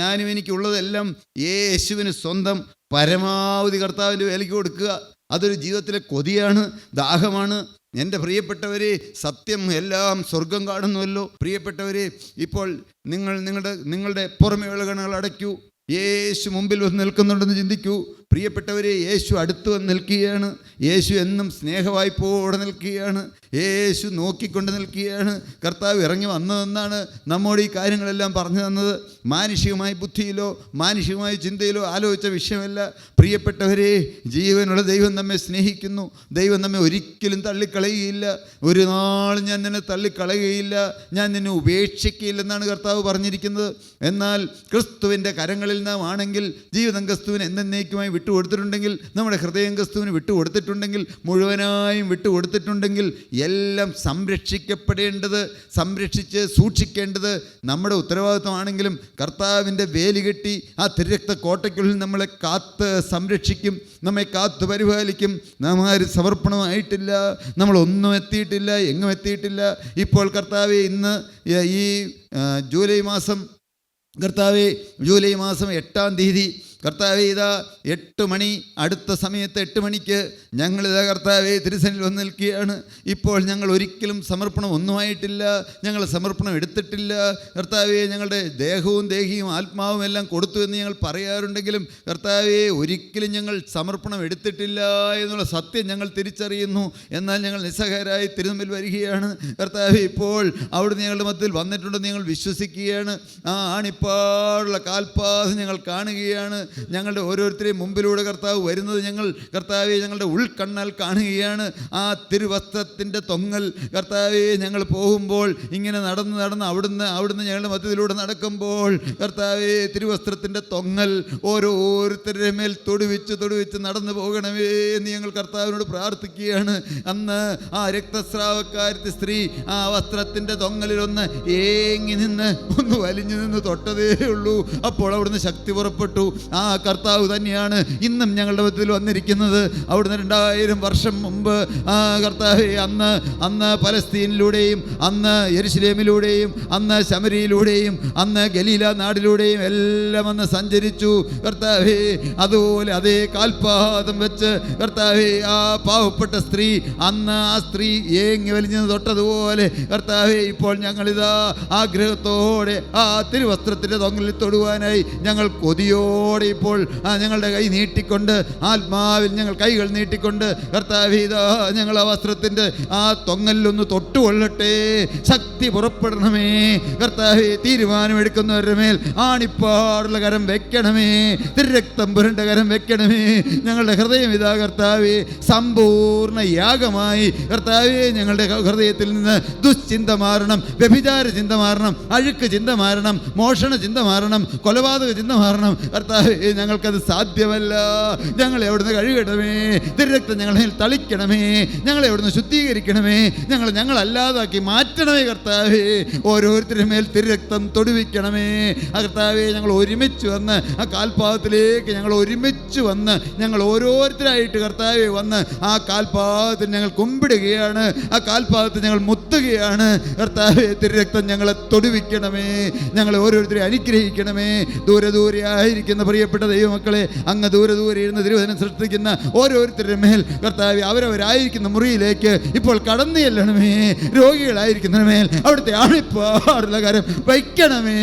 ഞാനും എനിക്കുള്ളതെല്ലാം യേശുവിന് സ്വന്തം. പരമാവധി കർത്താവിൻ്റെ വേലയ്ക്ക് കൊടുക്കുക. അതൊരു ജീവിതത്തിലെ കൊതിയാണ്, ദാഹമാണ്. എൻ്റെ പ്രിയപ്പെട്ടവരെ, സത്യം എല്ലാം സ്വർഗം കാണുന്നുവല്ലോ. പ്രിയപ്പെട്ടവരെ, ഇപ്പോൾ നിങ്ങളുടെ പുറമെയുള്ള കണ്ണുകൾ അടയ്ക്കൂ. യേശു മുമ്പിൽ വന്ന് നിൽക്കുന്നുണ്ടെന്ന് ചിന്തിക്കൂ. പ്രിയപ്പെട്ടവരെ, യേശു അടുത്ത് വന്ന് നിൽക്കുകയാണ്. യേശു എന്നും സ്നേഹവായ്പോടെ നിൽക്കുകയാണ്. യേശു നോക്കിക്കൊണ്ട് നിൽക്കുകയാണ്. കർത്താവ് ഇറങ്ങി വന്നതെന്നാണ് നമ്മോട് ഈ കാര്യങ്ങളെല്ലാം പറഞ്ഞു തന്നത്. മാനുഷികമായ ബുദ്ധിയിലോ മാനുഷികമായ ചിന്തയിലോ ആലോചിച്ച വിഷയമല്ല. പ്രിയപ്പെട്ടവരെ, ജീവനുള്ള ദൈവം നമ്മെ സ്നേഹിക്കുന്നു. ദൈവം നമ്മെ ഒരിക്കലും തള്ളിക്കളയുകയില്ല. ഒരു നാൾ ഞാൻ നിന്നെ തള്ളിക്കളയുകയില്ല, ഞാൻ നിന്നെ ഉപേക്ഷിക്കുകയില്ലെന്നാണ് കർത്താവ് പറഞ്ഞിരിക്കുന്നത്. എന്നാൽ ക്രിസ്തുവിൻ്റെ കരങ്ങളിൽ നാം ആണെങ്കിൽ, ജീവിതം ക്രിസ്തുവിന് എന്നേക്കുമായി വിട്ടുകൊടുത്തിട്ടുണ്ടെങ്കിൽ, നമ്മുടെ ഹൃദയം ക്രിസ്തുവിന് വിട്ടുകൊടുത്തിട്ടുണ്ടെങ്കിൽ, മുഴുവനായും വിട്ടുകൊടുത്തിട്ടുണ്ടെങ്കിൽ, എല്ലാം സംരക്ഷിക്കപ്പെടേണ്ടത്, സംരക്ഷിച്ച് സൂക്ഷിക്കേണ്ടത് നമ്മുടെ ഉത്തരവാദിത്വമാണെങ്കിലും കർത്താവിൻ്റെ വേലി കെട്ടി ആ തിരുരക്ത കോട്ടയ്ക്കുള്ളിൽ നമ്മളെ കാത്ത് സംരക്ഷിക്കും, നമ്മെ കാത്തു പരിപാലിക്കും. നാം ആരും സമർപ്പണമായിട്ടില്ല, നമ്മളൊന്നും എത്തിയിട്ടില്ല, എങ്ങും എത്തിയിട്ടില്ല. ഇപ്പോൾ കർത്താവെ, ഇന്ന് ഈ ജൂലൈ മാസം 8-ാം തീയതി കർത്താവേ, ഇതാ 8 മണി, അടുത്ത സമയത്ത് 8 മണിക്ക് ഞങ്ങളിതാ കർത്താവേ തിരുസന്നിധിയിൽ വന്ന് നിൽക്കുകയാണ്. ഇപ്പോൾ ഞങ്ങൾ ഒരിക്കലും സമർപ്പണം ഒന്നുമായിട്ടില്ല, ഞങ്ങൾ സമർപ്പണം എടുത്തിട്ടില്ല. കർത്താവേ, ഞങ്ങളുടെ ദേഹവും ദേഹിയും ആത്മാവും എല്ലാം കൊടുത്തു എന്ന് ഞങ്ങൾ പറയാറുണ്ടെങ്കിലും കർത്താവേ, ഒരിക്കലും ഞങ്ങൾ സമർപ്പണം എടുത്തിട്ടില്ല എന്നുള്ള സത്യം ഞങ്ങൾ തിരിച്ചറിയുന്നു. എന്നാൽ ഞങ്ങൾ നിസ്സഹായരായി തിരുമുമ്പിൽ വരികയാണ്. കർത്താവേ, ഇപ്പോൾ അവിടുന്ന് ഞങ്ങളുടെ മധ്യത്തിൽ വന്നിട്ടുണ്ടെന്ന് ഞങ്ങൾ വിശ്വസിക്കുകയാണ്. ആ ആണിപ്പാടുള്ള കാൽപ്പാദം ഞങ്ങൾ കാണുകയാണ്. ഞങ്ങളുടെ ഓരോരുത്തരെയും മുമ്പിലൂടെ കർത്താവ് വരുന്നത് ഞങ്ങൾ കർത്താവെ ഞങ്ങളുടെ ഉൾക്കണ്ണാൽ കാണുകയാണ്. ആ തിരുവസ്ത്രത്തിൻ്റെ തൊങ്ങൽ കർത്താവെ, ഞങ്ങൾ പോകുമ്പോൾ ഇങ്ങനെ നടന്ന് അവിടുന്ന് ഞങ്ങളുടെ മധ്യത്തിലൂടെ നടക്കുമ്പോൾ കർത്താവെ, തിരുവസ്ത്രത്തിൻ്റെ തൊങ്ങൽ ഓരോരുത്തരുടെ മേൽ തൊടുവിച്ച് നടന്നു പോകണമേ എന്ന് ഞങ്ങൾ കർത്താവിനോട് പ്രാർത്ഥിക്കുകയാണ്. അന്ന് ആ രക്തസ്രാവക്കാരത്തി സ്ത്രീ ആ വസ്ത്രത്തിൻ്റെ തൊങ്ങലിലൊന്ന് ഏങ്ങി നിന്ന് വലിഞ്ഞു നിന്ന് തൊട്ടതേ ഉള്ളൂ. അപ്പോൾ അവിടുന്ന് ശക്തി പുറപ്പെട്ടു. ആ കർത്താവ് തന്നെയാണ് ഇന്നും ഞങ്ങളുടെ മധ്യത്തിൽ വന്നിരിക്കുന്നത്. അവിടുന്ന് 2000 വർഷം മുമ്പ് കർത്താവേ അന്ന് പലസ്തീനിലൂടെയും അന്ന് യെരുശലേമിലൂടെയും അന്ന് ശമരിയിലൂടെയും അന്ന് ഗലീല നാടിലൂടെയും എല്ലാം അന്ന് സഞ്ചരിച്ചു കർത്താവേ. അതുപോലെ അതേ കാൽപാദം വെച്ച് കർത്താവേ ആ പാവപ്പെട്ട സ്ത്രീ അന്ന് ആ സ്ത്രീ ഏങ്ങി വലിഞ്ഞത് തൊട്ടതുപോലെ കർത്താവേ ഇപ്പോൾ ഞങ്ങളിതാ ആഗ്രഹത്തോടെ ആ തിരുവസ്ത്രത്തിൻ്റെ തൊങ്ങലിൽ തൊടുവാനായി ഞങ്ങൾ കൊതിയോടെ ഇപ്പോൾ ഞങ്ങളുടെ കൈ നീട്ടിക്കൊണ്ട് ആത്മാവിൽ ഞങ്ങൾ കൈകൾ നീട്ടിക്കൊണ്ട് കർത്താവേ ഇതാ ഞങ്ങൾ ആ വസ്ത്രത്തിൻ്റെ ആ തൊങ്ങലിലൊന്ന് തൊട്ടുകൊള്ളട്ടെ. ശക്തി പുറപ്പെടണമേ കർത്താവേ. തീരുമാനമെടുക്കുന്നവരുടെ മേൽ ആണിപ്പാടുള്ള കരം വെക്കണമേ. തിരുരക്തം പുരണ്ട കരം വെക്കണമേ. ഞങ്ങളുടെ ഹൃദയം ഇതാ കർത്താവേ സമ്പൂർണ്ണ യാഗമായി കർത്താവേ ഞങ്ങളുടെ ഹൃദയത്തിൽ നിന്ന് ദുശ്ചിന്ത മാറണം, വ്യഭിചാര ചിന്ത മാറണം, അഴുക്ക് ചിന്ത മാറണം, മോഷണ ചിന്ത മാറണം, കൊലപാതക ചിന്ത മാറണം കർത്താവേ. ഞങ്ങൾക്കത് സാധ്യമല്ല. ഞങ്ങളെ അവിടുന്ന് കഴുകണമേ. തിരുരക്തം ഞങ്ങളെ തളിക്കണമേ. ഞങ്ങളെ അവിടുന്ന് ശുദ്ധീകരിക്കണമേ. ഞങ്ങളല്ലാതാക്കി മാറ്റണമേ കർത്താവേ. ഓരോരുത്തരുടെ മേൽ തിരുരക്തം തൊടുവിക്കണമേ കർത്താവേ. ഞങ്ങൾ ഒരുമിച്ച് വന്ന് ആ കാൽപാദത്തിലേക്ക് ഞങ്ങൾ ഒരുമിച്ച് വന്ന് ഞങ്ങൾ ഓരോരുത്തരായിട്ട് കർത്താവേ വന്ന് ആ കാൽപാദത്തിൽ ഞങ്ങൾ കുമ്പിടുകയാണ്. ആ കാൽപാദത്തിൽ ഞങ്ങൾ മുത്തുകയാണ് കർത്താവേ. തിരുരക്തം ഞങ്ങളെ തൊടുവിക്കണമേ. ഞങ്ങളെ ഓരോരുത്തരെ അനുഗ്രഹിക്കണമേ. ദൂരെ ആയിരിക്കുന്ന പ്രിയപ്പെട്ട ദൈവമക്കളെ, അങ്ങ് ദൂരെ ഇരുന്ന് തിരുവചനം സൃഷ്ടിക്കുന്ന ഓരോരുത്തരുടെ മേൽ കർത്താവേ അവരവരായിരിക്കുന്ന മുറിയിലേക്ക് ഇപ്പോൾ കടന്നു ചെല്ലണമേ. രോഗികളായിരിക്കുന്നതിന് മേൽ അവിടുത്തെ ആണിപ്പാടുള്ള കരം വയ്ക്കണമേ.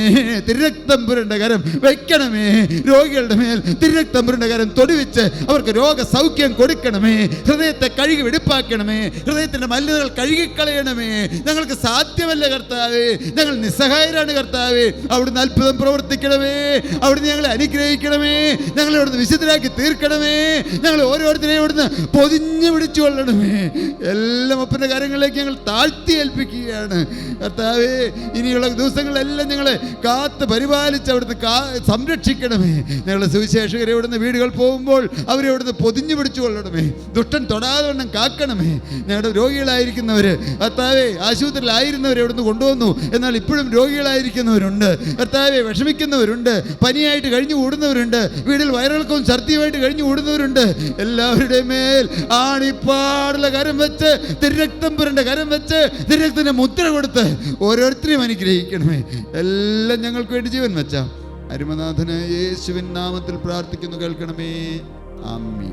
തിരുരക്തം പുരണ്ട കരം വയ്ക്കണമേ. രോഗികളുടെ മേൽ തിരുരക്തം പുരണ്ട കരം തൊടുവിച്ച് അവർക്ക് രോഗസൗഖ്യം കൊടുക്കണമേ. ഹൃദയത്തെ കഴുകി വെടിപ്പാക്കണമേ. ഹൃദയത്തിൻ്റെ മലിനതകൾ കഴുകിക്കളയണമേ. ഞങ്ങൾക്ക് സാധ്യമല്ല കർത്താവേ. ഞങ്ങൾ നിസ്സഹായരാണ് കർത്താവേ. അവിടുന്ന് അത്ഭുതം പ്രവർത്തിക്കണമേ. അവിടുന്ന് ഞങ്ങളെ അനുഗ്രഹിക്കണമേ. ഞങ്ങളെ അവിടുന്ന് വിശുദ്ധരാക്കി തീർക്കണമേ. ഞങ്ങൾ ഓരോരുത്തരെയും അവിടുന്ന് പൊതിഞ്ഞു പിടിച്ചു കൊള്ളണമേ. എല്ലാം അപ്പൻ്റെ കാര്യങ്ങളിലേക്ക് ഞങ്ങൾ താഴ്ത്തി ഏൽപ്പിക്കുകയാണ് കർത്താവേ. ഇനിയുള്ള ദിവസങ്ങളിലെല്ലാം ഞങ്ങളെ കാത്ത് പരിപാലിച്ച് അവിടുന്ന് സംരക്ഷിക്കണമേ. ഞങ്ങളുടെ സുവിശേഷകരെ ഇവിടുന്ന് വീടുകൾ പോകുമ്പോൾ അവരെ ഇവിടുന്ന് പൊതിഞ്ഞു പിടിച്ചു കൊള്ളണമേ. ദുഷ്ടൻ തൊടാതെ വണ്ണം കാക്കണമേ. ഞങ്ങളുടെ രോഗികളായിരിക്കുന്നവർ കർത്താവേ, ആശുപത്രിയിലായിരുന്നവരെ ഇവിടുന്ന് കൊണ്ടുവന്നു. എന്നാൽ ഇപ്പോഴും രോഗികളായിരിക്കുന്നവരുണ്ട് കർത്താവേ. വിഷമിക്കുന്നവരുണ്ട്, പനിയായിട്ട് കഴിഞ്ഞു കൂടുന്നവരുണ്ട്, വീട്ടിൽ വയറിളക്കവും ഛർദിയുമായിട്ട് കഴിഞ്ഞു കൂടുന്നവരുണ്ട്. എല്ലാവരുടെയും മേൽ ആണിപ്പാടുള്ള കരം വെച്ച് തിരുരക്തം പുരണ്ട കരം വെച്ച് തിരുരക്തത്തിന്റെ മുദ്ര കൊടുത്ത് ഓരോരുത്തരെയും അനുഗ്രഹിക്കണമേ. എല്ലാം ഞങ്ങൾക്ക് വേണ്ടി ജീവൻ വെച്ച അരുമനാഥന് യേശുവിൻ നാമത്തിൽ പ്രാർത്ഥിക്കുന്നു, കേൾക്കണമേ. ആമീൻ.